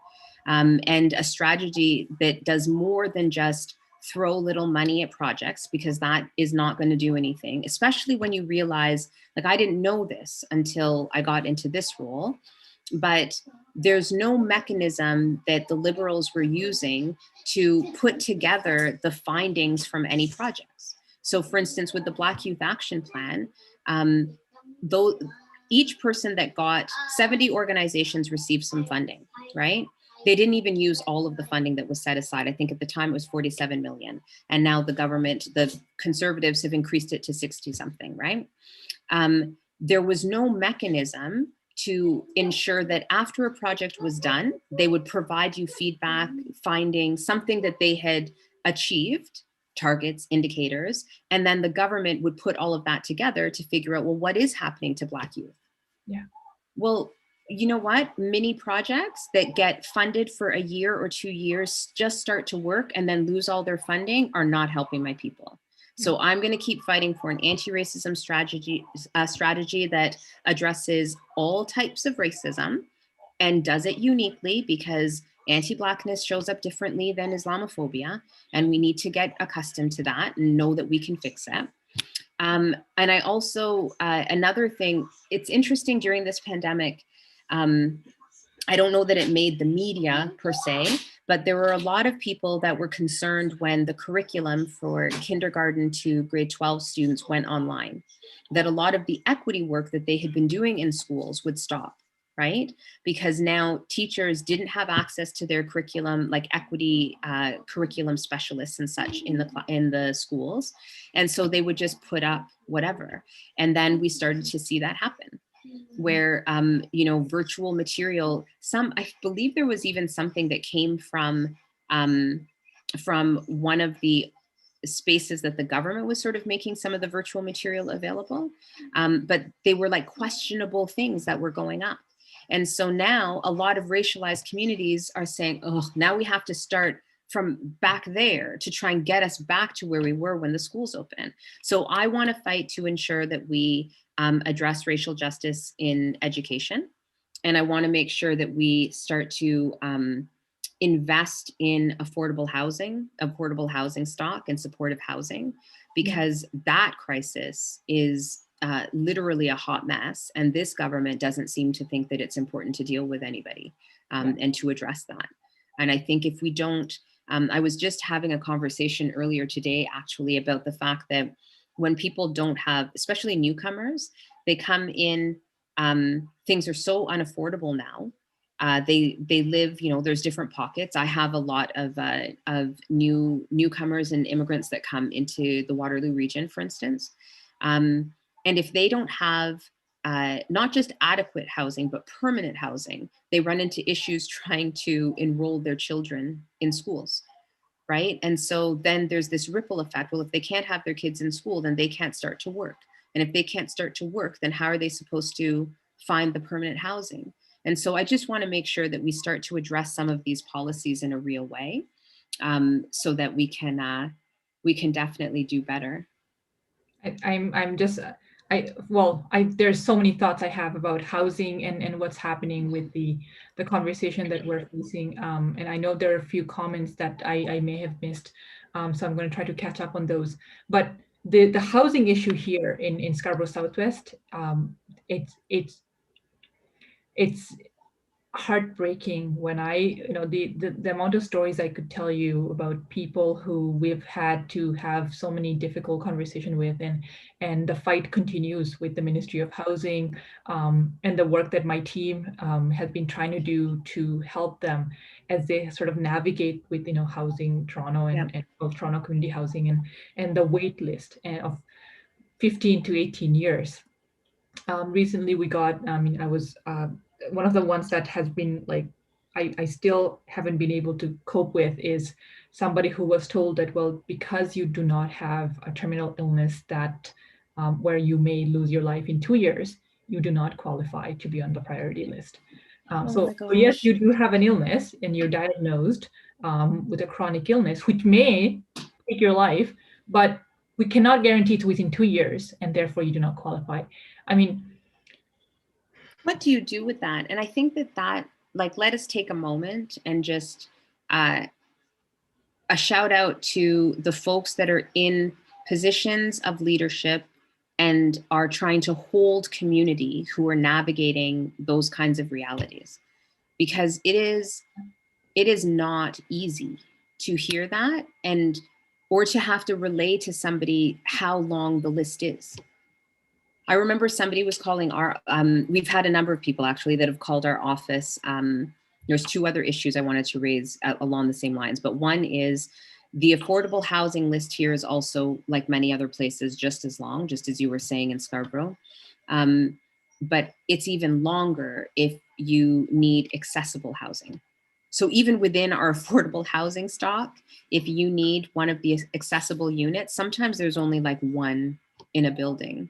And a strategy that does more than just throw little money at projects, because that is not going to do anything, especially when you realize, like, I didn't know this until I got into this role, but there's no mechanism that the Liberals were using to put together the findings from any projects. So for instance, with the Black Youth Action Plan, though each person that got 70 organizations received some funding, right? They didn't even use all of the funding that was set aside. I think at the time it was 47 million. And now the government, the Conservatives, have increased it to 60 something, right? There was no mechanism to ensure that after a project was done, they would provide you feedback, findings, something that they had achieved, targets, indicators, and then the government would put all of that together to figure out, well, what is happening to Black youth? Yeah. Well, you know what? Mini projects that get funded for a year or 2 years just start to work and then lose all their funding are not helping my people. So I'm going to keep fighting for an anti-racism strategy that addresses all types of racism and does it uniquely, because anti-Blackness shows up differently than Islamophobia, and we need to get accustomed to that and know that we can fix it. And I also, another thing, it's interesting during this pandemic, I don't know that it made the media per se, But there were a lot of people that were concerned when the curriculum for kindergarten to grade 12 students went online, that a lot of the equity work that they had been doing in schools would stop, right? Because now teachers didn't have access to their curriculum, like equity curriculum specialists and such in the schools. And so they would just put up whatever. And then we started to see that happen, where virtual material, I believe there was even something that came from one of the spaces that the government was sort of making some of the virtual material available, but they were like questionable things that were going up. And so now a lot of racialized communities are saying, oh, now we have to start from back there to try and get us back to where we were when the schools open. So I want to fight to ensure that we address racial justice in education. And I want to make sure that we start to invest in affordable housing stock and supportive housing, because that crisis is literally a hot mess. And this government doesn't seem to think that it's important to deal with anybody and to address that. And I think if we don't, I was just having a conversation earlier today, actually, about the fact that when people don't have, especially newcomers, they come in, things are so unaffordable now. They live, there's different pockets. I have a lot of newcomers and immigrants that come into the Waterloo region, for instance. And if they don't have not just adequate housing, but permanent housing, they run into issues trying to enroll their children in schools, right? And so then there's this ripple effect. Well, if they can't have their kids in school, then they can't start to work. And if they can't start to work, then how are they supposed to find the permanent housing? And so I just want to make sure that we start to address some of these policies in a real way, so that we can definitely do better. There's so many thoughts I have about housing and what's happening with the conversation that we're facing. And I know there are a few comments that I may have missed. So I'm going to try to catch up on those. But the housing issue here in Scarborough Southwest, it's heartbreaking when the amount of stories I could tell you about people who we've had to have so many difficult conversations with, and the fight continues with the Ministry of Housing, and the work that my team has been trying to do to help them as they sort of navigate with Housing Toronto and Toronto Community Housing and the wait list of 15 to 18 years. Recently we got, I was one of the ones that has been like, I still haven't been able to cope with is somebody who was told that, well, because you do not have a terminal illness that where you may lose your life in 2 years, you do not qualify to be on the priority list. So yes, you do have an illness and you're diagnosed with a chronic illness, which may take your life, but we cannot guarantee it's within 2 years, and therefore you do not qualify. I mean, what do you do with that? And I think that like, let us take a moment and just a shout out to the folks that are in positions of leadership and are trying to hold community who are navigating those kinds of realities, because it is not easy to hear that or to have to relay to somebody how long the list is. I remember somebody was calling we've had a number of people actually that have called our office. There's two other issues I wanted to raise along the same lines, but one is the affordable housing list here is also, like many other places, just as long, just as you were saying in Scarborough. But it's even longer if you need accessible housing. So even within our affordable housing stock, if you need one of the accessible units, sometimes there's only like one in a building.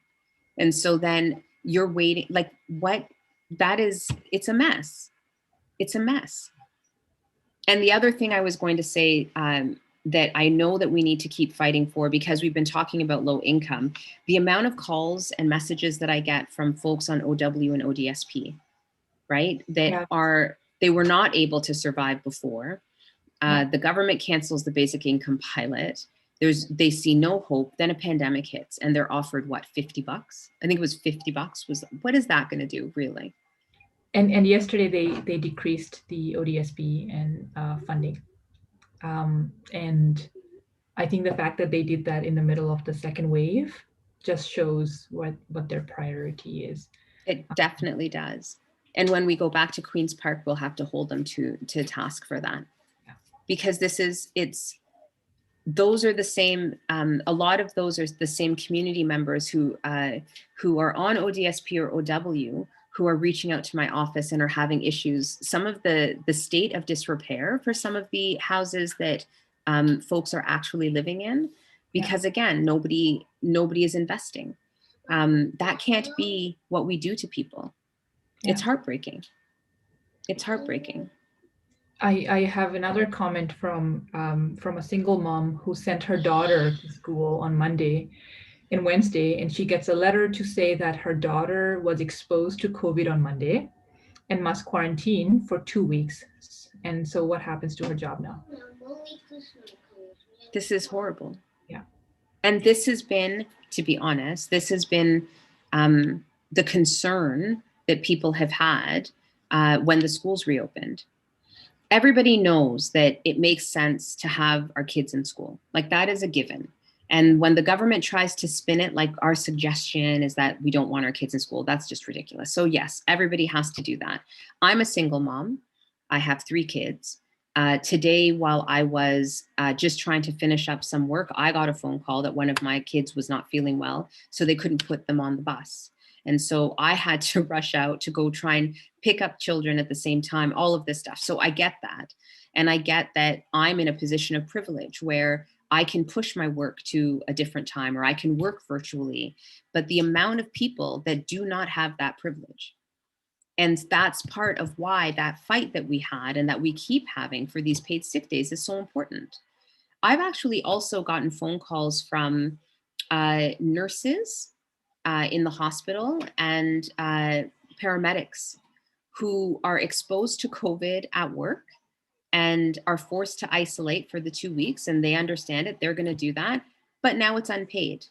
And so then you're waiting, like it's a mess. It's a mess. And the other thing I was going to say that I know that we need to keep fighting for, because we've been talking about low income, the amount of calls and messages that I get from folks on OW and ODSP, right? They were not able to survive before. The government cancels the basic income pilot. They see no hope. Then a pandemic hits and they're offered what, $50? I think it was $50. What is that going to do, really? And yesterday they decreased the ODSP and funding. And I think the fact that they did that in the middle of the second wave just shows what their priority is. It definitely does. And when we go back to Queen's Park, we'll have to hold them to task for that. Yeah. Because those are the same, a lot of those are the same community members who are on ODSP or OW who are reaching out to my office and are having issues. Some of the state of disrepair for some of the houses that folks are actually living in, because again, nobody is investing. That can't be what we do to people. Yeah. It's heartbreaking. It's heartbreaking. I have another comment from a single mom who sent her daughter to school on Monday and Wednesday, and she gets a letter to say that her daughter was exposed to COVID on Monday and must quarantine for 2 weeks. And so what happens to her job now? This is horrible. Yeah. And this has been, to be honest, this has been the concern that people have had when the schools reopened. Everybody knows that it makes sense to have our kids in school. Like, that is a given. And when the government tries to spin it like our suggestion is that we don't want our kids in school, that's just ridiculous. So yes, everybody has to do that. I'm a single mom. I have 3 kids. Today, while I was just trying to finish up some work, I got a phone call that one of my kids was not feeling well, so they couldn't put them on the bus. And so I had to rush out to go try and pick up children at the same time, all of this stuff. So I get that. And I get that I'm in a position of privilege where I can push my work to a different time, or I can work virtually. But the amount of people that do not have that privilege, and that's part of why that fight that we had and that we keep having for these paid sick days is so important. I've actually also gotten phone calls from nurses in the hospital and paramedics who are exposed to COVID at work and are forced to isolate for the 2 weeks, and they understand it, they're going to do that, but now it's unpaid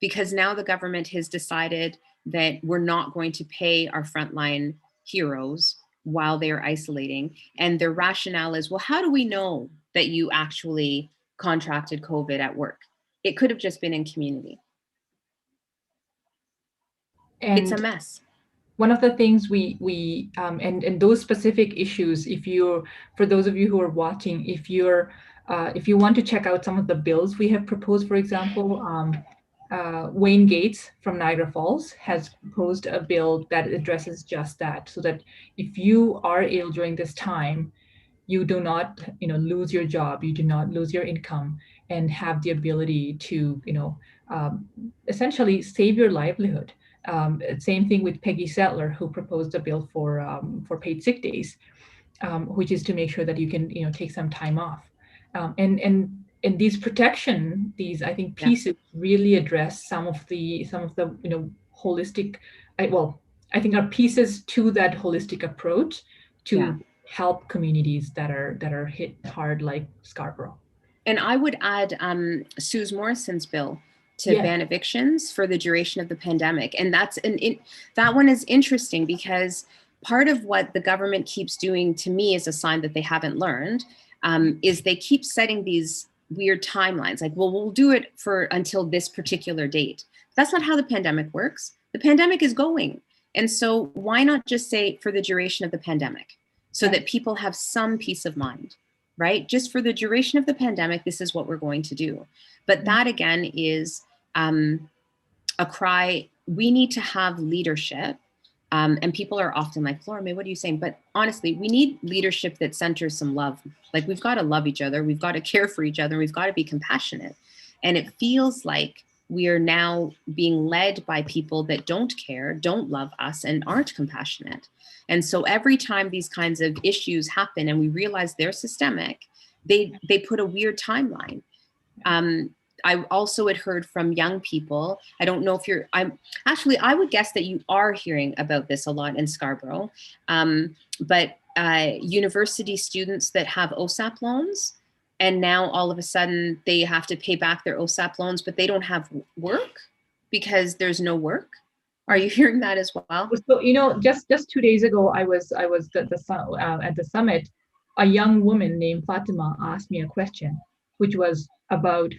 because now the government has decided that we're not going to pay our frontline heroes while they're isolating. And their rationale is, well, how do we know that you actually contracted COVID at work? It could have just been in community. And it's a mess. One of the things we and those specific issues, for those of you who are watching, if you want to check out some of the bills we have proposed, for example, Wayne Gates from Niagara Falls has proposed a bill that addresses just that, so that if you are ill during this time, you do not lose your job, you do not lose your income, and have the ability to essentially save your livelihood. Same thing with Peggy Settler, who proposed a bill for paid sick days, which is to make sure that you can take some time off. And these I think pieces really address some of the holistic, I think are pieces to that holistic approach to help communities that are hit hard, like Scarborough. And I would add Suze Morrison's bill to ban evictions for the duration of the pandemic. And that one is interesting because part of what the government keeps doing, to me, is a sign that they haven't learned, is they keep setting these weird timelines. Like, well, we'll do it until this particular date. That's not how the pandemic works. The pandemic is going. And so why not just say for the duration of the pandemic, so that people have some peace of mind, right? Just for the duration of the pandemic, this is what we're going to do. But that again is a cry. We need to have leadership. And people are often like, Laura Mae, what are you saying? But honestly, we need leadership that centers some love. Like, we've got to love each other. We've got to care for each other. We've got to be compassionate. And it feels like we are now being led by people that don't care, don't love us, and aren't compassionate. And so every time these kinds of issues happen and we realize they're systemic, they put a weird timeline. I also had heard from young people. I don't know if I would guess that you are hearing about this a lot in Scarborough, but university students that have OSAP loans, and now all of a sudden they have to pay back their OSAP loans, but they don't have work because there's no work. Are you hearing that as well? So, just 2 days ago, I was at the summit, a young woman named Fatima asked me a question, which was about,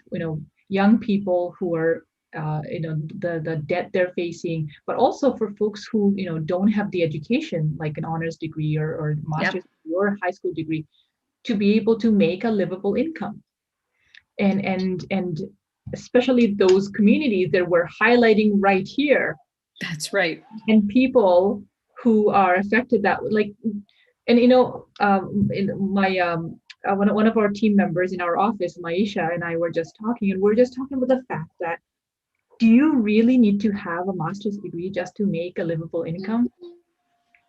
young people who are, the debt they're facing, but also for folks who, don't have the education, like an honors degree or master's Yep. degree or a high school degree, to be able to make a livable income. And especially those communities that we're highlighting right here, That's right. and people who are affected that, like, and in my one of our team members in our office, Maisha, and I were just talking, and we're just talking about the fact that, do you really need to have a master's degree just to make a livable income?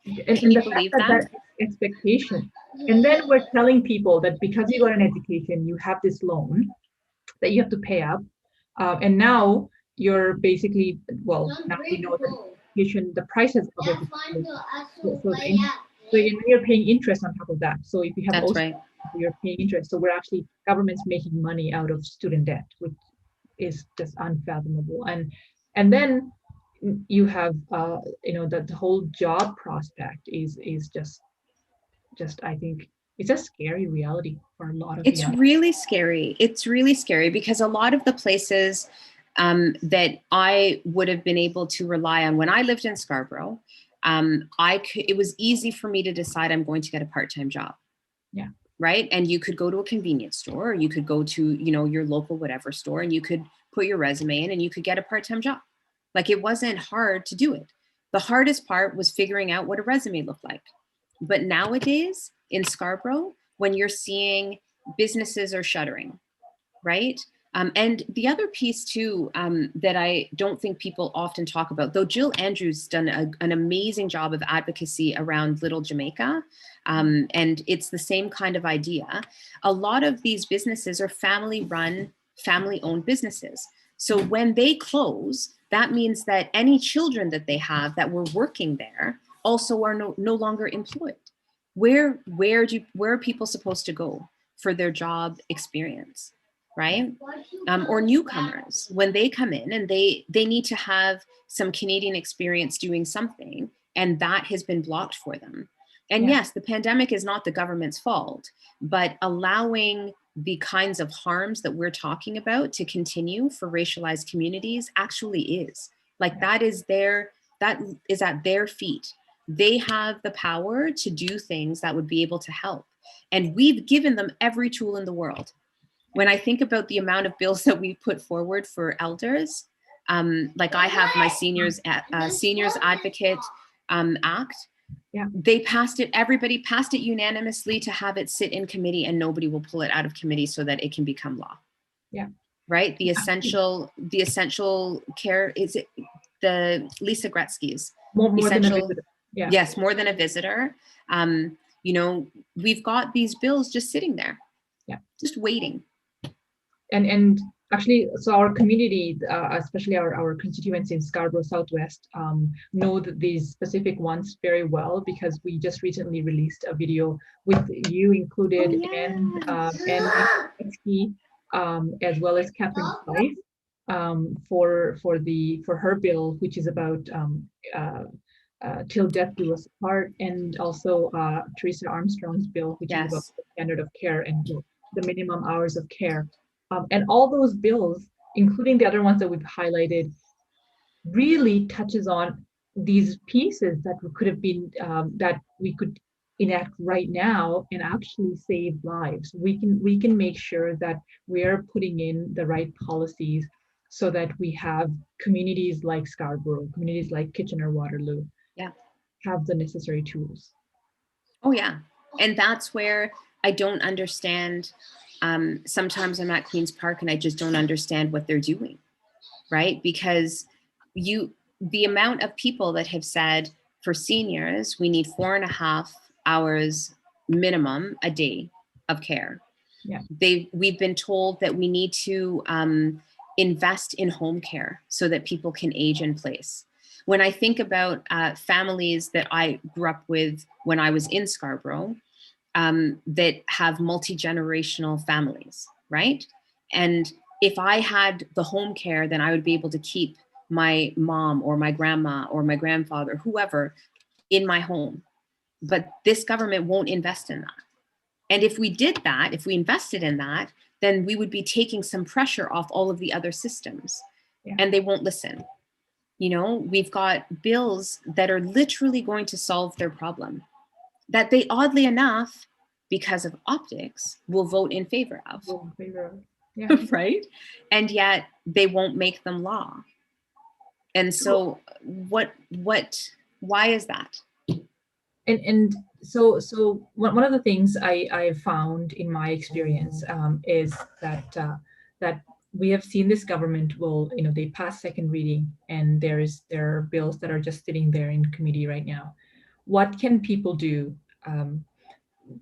Can And you the fact believe that that? that expectation, and then we're telling people that because you got an education, you have this loan that you have to pay up, and now you're basically, well, now we know that education, the price has of education, so you're paying interest on top of that. So if you have That's also, right. you're paying interest. So we're actually, government's making money out of student debt, which is just unfathomable. And then you have, the whole job prospect is just I think it's a scary reality for a lot of It's young. really scary. It's really scary because a lot of the places that I would have been able to rely on when I lived in Scarborough, it was easy for me to decide I'm going to get a part-time job. Yeah. Right. And you could go to a convenience store, or you could go to, your local whatever store, and you could put your resume in and you could get a part-time job. Like, it wasn't hard to do it. The hardest part was figuring out what a resume looked like. But nowadays in Scarborough, when you're seeing businesses are shuttering, right? And the other piece too, that I don't think people often talk about, though Jill Andrews done an amazing job of advocacy around Little Jamaica, and it's the same kind of idea. A lot of these businesses are family-run, family-owned businesses. So when they close, that means that any children that they have that were working there also are no longer employed. Where are people supposed to go for their job experience? Right? Or newcomers, when they come in and they need to have some Canadian experience doing something, and that has been blocked for them. And Yeah. yes, the pandemic is not the government's fault, but allowing the kinds of harms that we're talking about to continue for racialized communities actually is. Like, that is at their feet. They have the power to do things that would be able to help. And we've given them every tool in the world. When I think about the amount of bills that we put forward for elders, like I have my seniors advocate act. Yeah. They passed it. Everybody passed it unanimously to have it sit in committee, and nobody will pull it out of committee so that it can become law. Yeah. Right. The essential care, is it the Lisa Gretzky's More than a essential? visitor. Yeah. Yes, more than a visitor. We've got these bills just sitting there. Yeah. Just waiting. And actually, so our community, especially our constituents in Scarborough Southwest, know that these specific ones very well, because we just recently released a video with you included, and Lisa, as well as Catherine Price, for her bill, which is about till death do us apart, and also Teresa Armstrong's bill, which is about Yes. the standard of care and the minimum hours of care. And all those bills, including the other ones that we've highlighted, really touches on these pieces that could have been, that we could enact right now and actually save lives. We can make sure that we're putting in the right policies so that we have communities like Scarborough, communities like Kitchener-Waterloo, Yeah. have the necessary tools. Oh, yeah. And that's where I don't understand. Sometimes I'm at Queen's Park and I just don't understand what they're doing, right? Because the amount of people that have said, for seniors, we need 4.5 hours minimum a day of care. Yeah. We've been told that we need to invest in home care so that people can age in place. When I think about families that I grew up with when I was in Scarborough, that have multi-generational families, right? And if I had the home care, then I would be able to keep my mom or my grandma or my grandfather, whoever, in my home. But this government won't invest in that. And if we did that, if we invested in that, then we would be taking some pressure off all of the other systems. Yeah. And they won't listen. You know, we've got bills that are literally going to solve their problem that they, oddly enough, because of optics, will vote in favor of. Yeah. Right? And yet they won't make them law. And so why is that? And so one of the things I found in my experience is that we have seen this government will, they pass second reading, and there are bills that are just sitting there in committee right now. What can people do?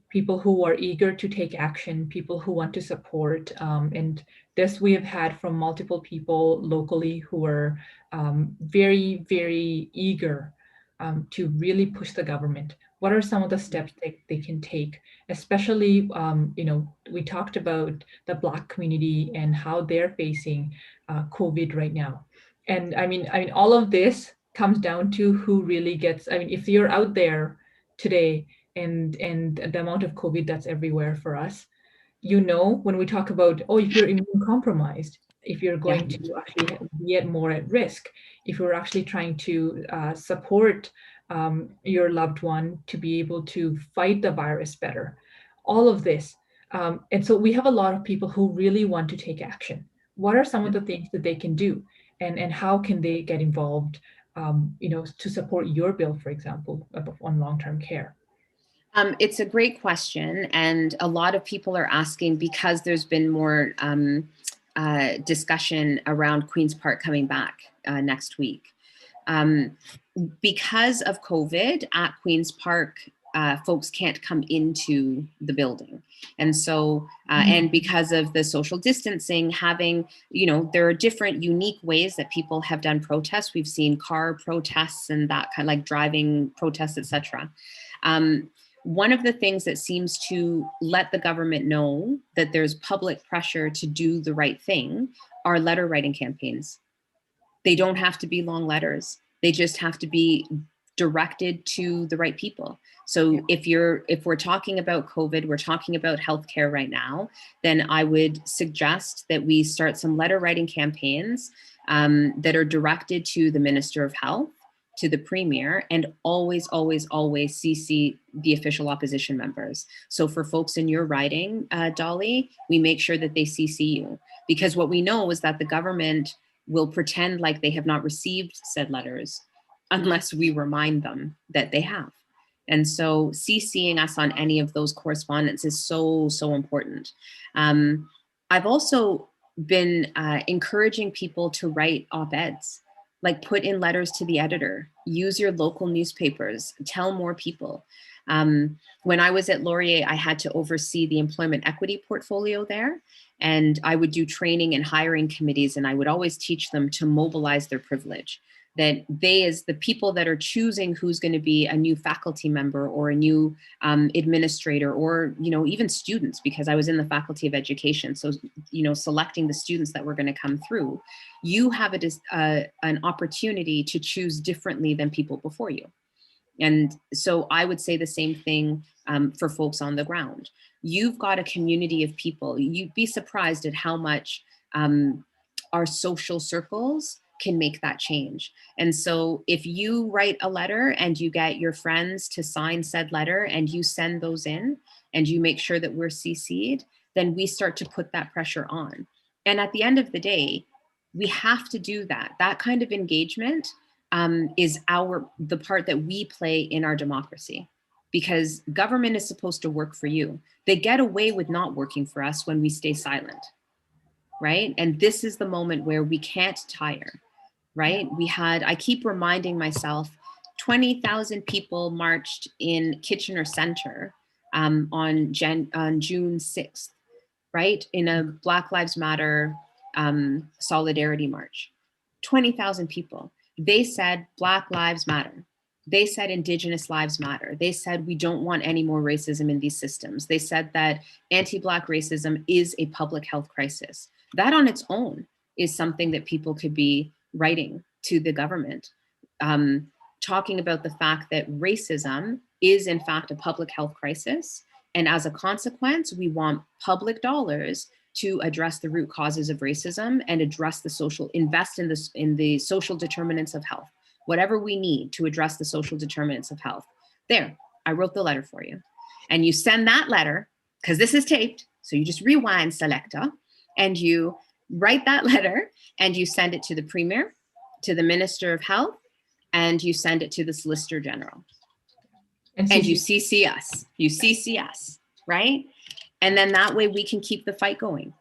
People who are eager to take action, people who want to support. And this we have had from multiple people locally who are very, very eager to really push the government. What are some of the steps they can take? Especially, we talked about the Black community and how they're facing COVID right now. And I mean, all of this comes down to who really gets. I mean, if you're out there today and the amount of COVID that's everywhere for us, when we talk about, oh, if you're immune compromised, if you're going to actually get more at risk, if you're actually trying to support your loved one to be able to fight the virus better, all of this. And so we have a lot of people who really want to take action. What are some of the things that they can do, and how can they get involved, to support your bill, for example, on long-term care? It's a great question. And a lot of people are asking because there's been more discussion around Queen's Park coming back next week. Because of COVID at Queen's Park, folks can't come into the building. And so, and because of the social distancing, there are different unique ways that people have done protests. We've seen car protests and that kind of like driving protests, etc. One of the things that seems to let the government know that there's public pressure to do the right thing are letter writing campaigns. They don't have to be long letters. They just have to be directed to the right people. So if we're talking about COVID, we're talking about healthcare right now, then I would suggest that we start some letter writing campaigns that are directed to the Minister of Health, to the Premier, and always, always, always CC the official opposition members. So for folks in your riding, Dolly, we make sure that they CC you, because what we know is that the government will pretend like they have not received said letters unless we remind them that they have. And so CCing us on any of those correspondence is so, so important. I've also been encouraging people to write op-eds, like put in letters to the editor, use your local newspapers, tell more people. When I was at Laurier, I had to oversee the employment equity portfolio there. And I would do training and hiring committees, and I would always teach them to mobilize their privilege. That they, as the people that are choosing who's going to be a new faculty member or a new administrator, or even students, because I was in the Faculty of Education, so selecting the students that were going to come through, you have an opportunity to choose differently than people before you. And so I would say the same thing for folks on the ground. You've got a community of people. You'd be surprised at how much our social circles can make that change. And so if you write a letter and you get your friends to sign said letter and you send those in and you make sure that we're CC'd, then we start to put that pressure on. And at the end of the day, we have to do that. That kind of engagement is the part that we play in our democracy, because government is supposed to work for you. They get away with not working for us when we stay silent, right? And this is the moment where we can't tire, right? I keep reminding myself, 20,000 people marched in Kitchener Center on June 6th, right? In a Black Lives Matter solidarity march. 20,000 people. They said Black Lives Matter. They said Indigenous lives matter. They said we don't want any more racism in these systems. They said that anti-Black racism is a public health crisis. That on its own is something that people could be writing to the government, talking about the fact that racism is in fact a public health crisis, And as a consequence, we want public dollars to address the root causes of racism and address invest in the social determinants of health, whatever we need to address the social determinants of health. There, I wrote the letter for you. And you send that letter, because this is taped, so you just rewind, selector, and you write that letter and you send it to the Premier, to the Minister of Health, and you send it to the Solicitor General. And you CC us. You CC us, right? And then that way we can keep the fight going.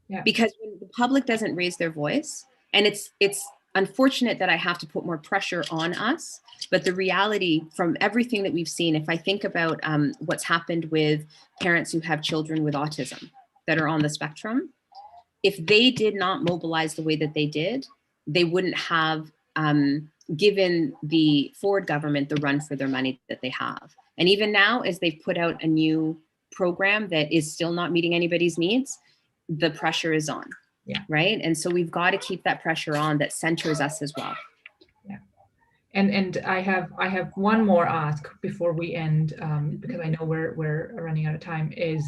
Yeah. Because when the public doesn't raise their voice, and it's unfortunate that I have to put more pressure on us, but the reality from everything that we've seen, if I think about what's happened with parents who have children with autism that are on the spectrum, if they did not mobilize the way that they did, they wouldn't have given the Ford government the run for their money that they have. And even now, as they've put out a new program that is still not meeting anybody's needs, the pressure is on, right? And so we've got to keep that pressure on that centers us as well. Yeah. And I have one more ask before we end, because I know we're running out of time, is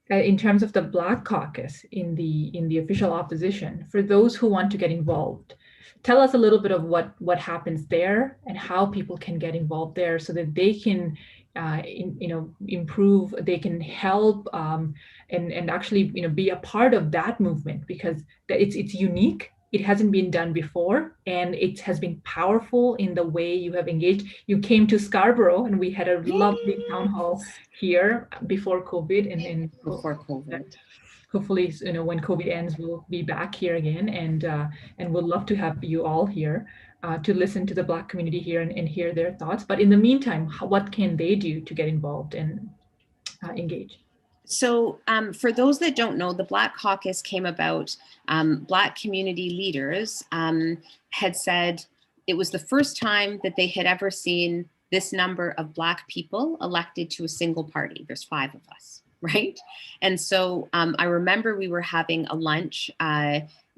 in terms of the Black Caucus in the official opposition, for those who want to get involved, tell us a little bit of what happens there and how people can get involved there so that they can improve, they can help, and actually be a part of that movement, because it's unique. It hasn't been done before, and it has been powerful in the way you have engaged. You came to Scarborough, and we had a lovely town hall here before COVID, and then before COVID. Hopefully, when COVID ends, we'll be back here again, and we'd love to have you all here to listen to the Black community here and hear their thoughts. But in the meantime, what can they do to get involved and engage? So for those that don't know, the Black Caucus came about, Black community leaders had said it was the first time that they had ever seen this number of Black people elected to a single party. There's 5 of us, right? And so I remember we were having a lunch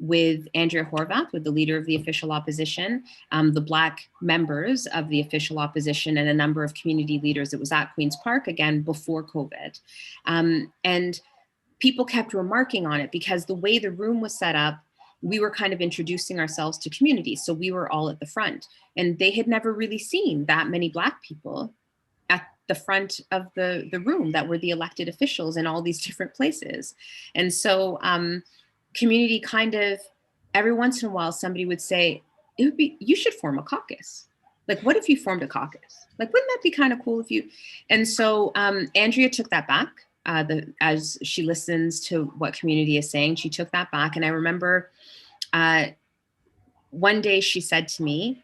with Andrea Horvath, with the leader of the official opposition, the Black members of the official opposition, and a number of community leaders. It was at Queen's Park, again, before COVID. And people kept remarking on it because the way the room was set up, we were kind of introducing ourselves to community. So we were all at the front, and they had never really seen that many Black people at the front of the room that were the elected officials in all these different places. And so community kind of, every once in a while, somebody would say, you should form a caucus. Like, what if you formed a caucus? Like, wouldn't that be kind of cool if you? And so Andrea took that back as she listens to what community is saying, she took that back. And I remember one day she said to me,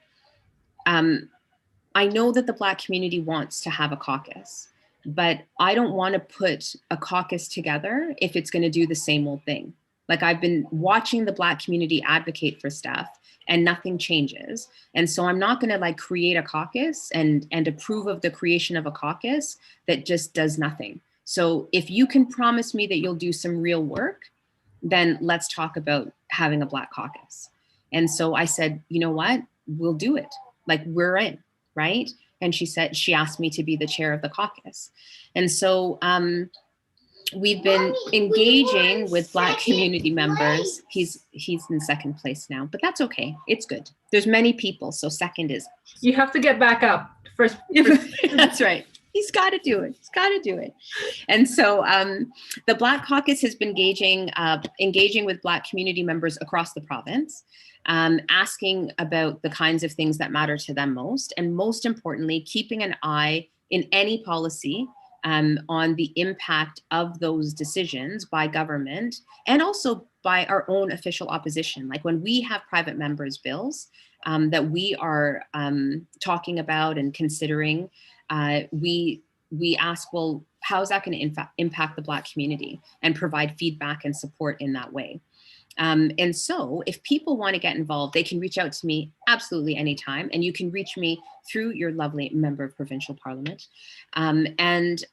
I know that the Black community wants to have a caucus, but I don't want to put a caucus together if it's going to do the same old thing. Like, I've been watching the Black community advocate for stuff and nothing changes. And so I'm not going to create a caucus and approve of the creation of a caucus that just does nothing. So if you can promise me that you'll do some real work, then let's talk about having a Black caucus. And so I said, you know what, we'll do it. Like, we're in, right? And she asked me to be the chair of the caucus. And so we've been engaging with Black community members. He's in second place now, but that's okay. It's good. There's many people, so second is. You have to get back up first. That's right. He's got to do it. He's got to do it. And so the Black Caucus has been engaging with Black community members across the province, asking about the kinds of things that matter to them most, and most importantly, keeping an eye in any policy on the impact of those decisions by government and also by our own official opposition. Like, when we have private members' bills that we are talking about and considering, we ask, well, how is that going to impact the Black community, and provide feedback and support in that way. And so if people want to get involved, they can reach out to me absolutely anytime. And you can reach me through your lovely member of provincial parliament. And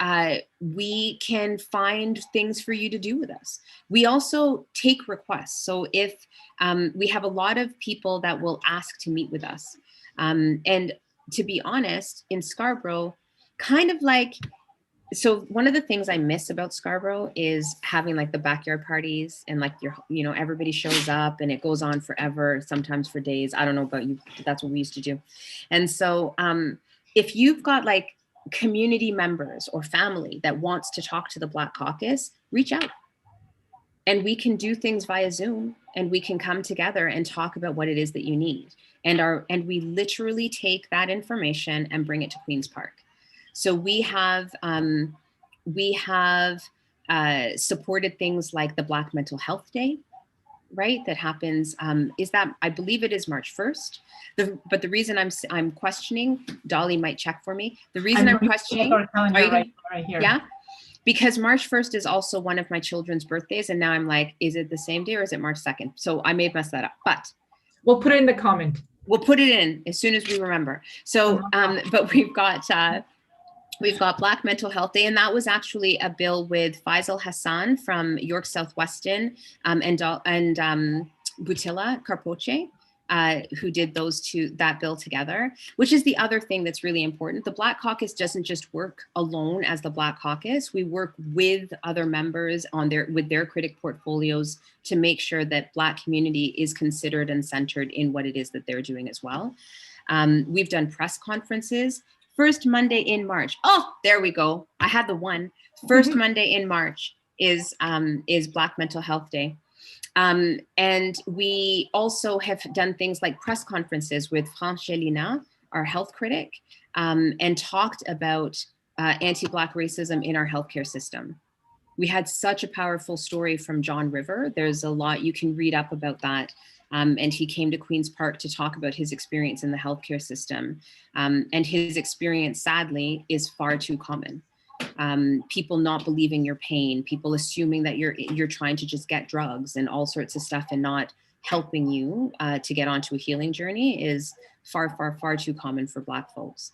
we can find things for you to do with us. We also take requests. So if we have a lot of people that will ask to meet with us. And to be honest, in Scarborough, kind of like, so one of the things I miss about Scarborough is having like the backyard parties and like everybody shows up and it goes on forever, sometimes for days. I don't know about you, but that's what we used to do. And so if you've got like community members or family that wants to talk to the Black Caucus, reach out. And we can do things via Zoom, and we can come together and talk about what it is that you need. And we literally take that information and bring it to Queen's Park. So we have supported things like the Black Mental Health Day, right? That happens, I believe it is March 1st. But the reason I'm questioning, Dolly might check for me. The reason I'm questioning, right here. Yeah? Because March 1st is also one of my children's birthdays. And now I'm like, is it the same day or is it March 2nd? So I may have messed that up, but we'll put it in the comment. We'll put it in as soon as we remember. So, but we've got Black Mental Health Day, and that was actually a bill with Faisal Hassan from York Southwestern and Butila Carpoche, who did that bill together, which is the other thing that's really important. The Black Caucus doesn't just work alone as the Black Caucus. We work with other members with their Critic portfolios to make sure that Black community is considered and centered in what it is that they're doing as well. We've done press conferences. First Monday in March. Oh, there we go. I had the one. First Monday in March is Black Mental Health Day. And we also have done things like press conferences with Francelina, our health critic, and talked about anti-Black racism in our healthcare system. We had such a powerful story from John River. There's a lot you can read up about that. And he came to Queen's Park to talk about his experience in the healthcare system. And his experience, sadly, is far too common. People not believing your pain, people assuming that you're trying to just get drugs and all sorts of stuff and not helping you to get onto a healing journey is far, far, far too common for Black folks.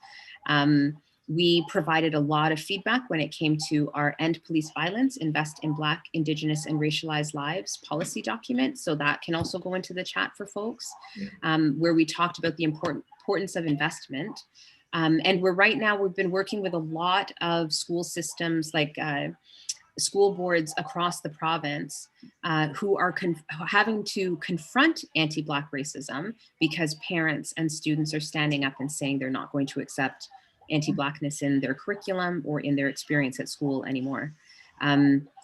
We provided a lot of feedback when it came to our End Police Violence, Invest in Black, Indigenous, and Racialized Lives policy document. So that can also go into the chat for folks, where we talked about the importance of investment. And we've been working with a lot of school systems, like school boards across the province, who are having to confront anti-Black racism because parents and students are standing up and saying they're not going to accept anti-Blackness in their curriculum or in their experience at school anymore.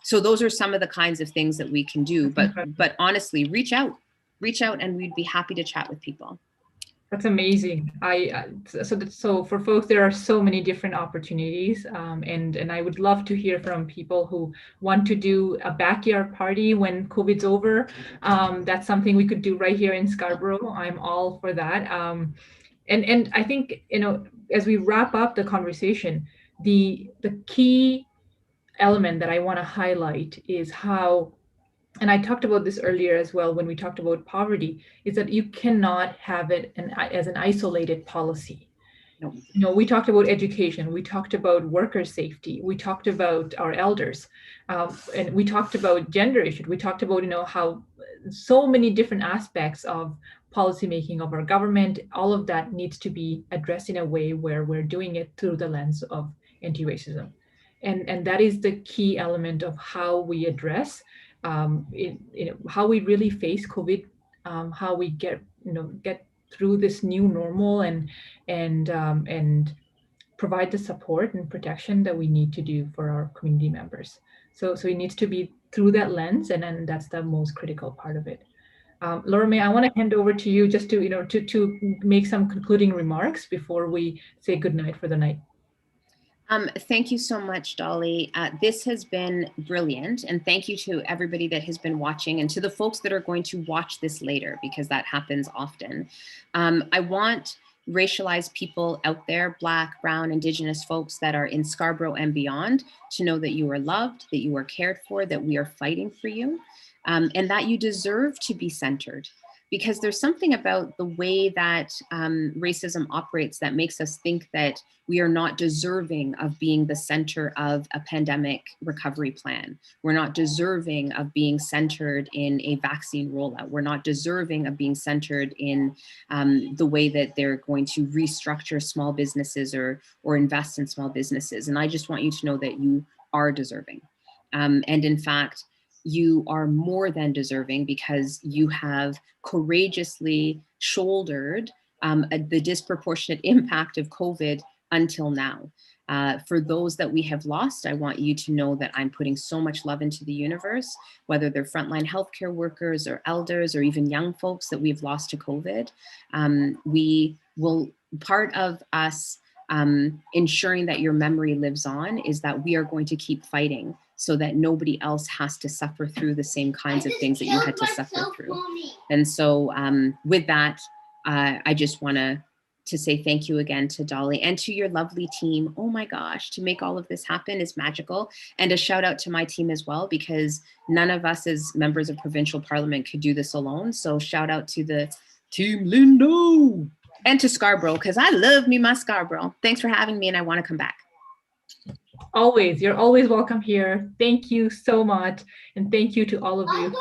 So those are some of the kinds of things that we can do, but honestly, reach out and we'd be happy to chat with people. That's amazing. So for folks, there are so many different opportunities, and I would love to hear from people who want to do a backyard party when COVID's over. That's something we could do right here in Scarborough. I'm all for that. And I think, as we wrap up the conversation, the key element that I want to highlight is how, and I talked about this earlier as well when we talked about poverty, is that you cannot have it as an isolated policy. No. We talked about education, we talked about worker safety, we talked about our elders, and we talked about gender issues. We talked about how so many different aspects of policymaking of our government, all of that needs to be addressed in a way where we're doing it through the lens of anti-racism. And that is the key element of how we address how we really face COVID, how we get through this new normal and provide the support and protection that we need to do for our community members. So it needs to be through that lens, and then that's the most critical part of it. Laura Mae, I want to hand over to you just to make some concluding remarks before we say goodnight for the night. Thank you so much, Dolly. This has been brilliant. And thank you to everybody that has been watching and to the folks that are going to watch this later, because that happens often. I want racialized people out there, Black, Brown, Indigenous folks that are in Scarborough and beyond, to know that you are loved, that you are cared for, that we are fighting for you, and that you deserve to be centered. because there's something about the way that racism operates that makes us think that we are not deserving of being the center of a pandemic recovery plan. We're not deserving of being centered in a vaccine rollout. We're not deserving of being centered in the way that they're going to restructure small businesses or invest in small businesses. And I just want you to know that you are deserving. And in fact, you are more than deserving because you have courageously shouldered the disproportionate impact of COVID until now. For those that we have lost, I want you to know that I'm putting so much love into the universe, whether they're frontline healthcare workers or elders or even young folks that we've lost to COVID. We will, part of us ensuring that your memory lives on is that we are going to keep fighting so that nobody else has to suffer through the same kinds of things that you had to suffer through. And so with that, I just want to say thank you again to Dolly and to your lovely team. Oh my gosh, to make all of this happen is magical. And a shout out to my team as well, because none of us as members of provincial parliament could do this alone. So shout out to the Team Lindo and to Scarborough, because I love me my Scarborough. Thanks for having me and I want to come back. Always, you're always welcome here. Thank you so much. And thank you to all of you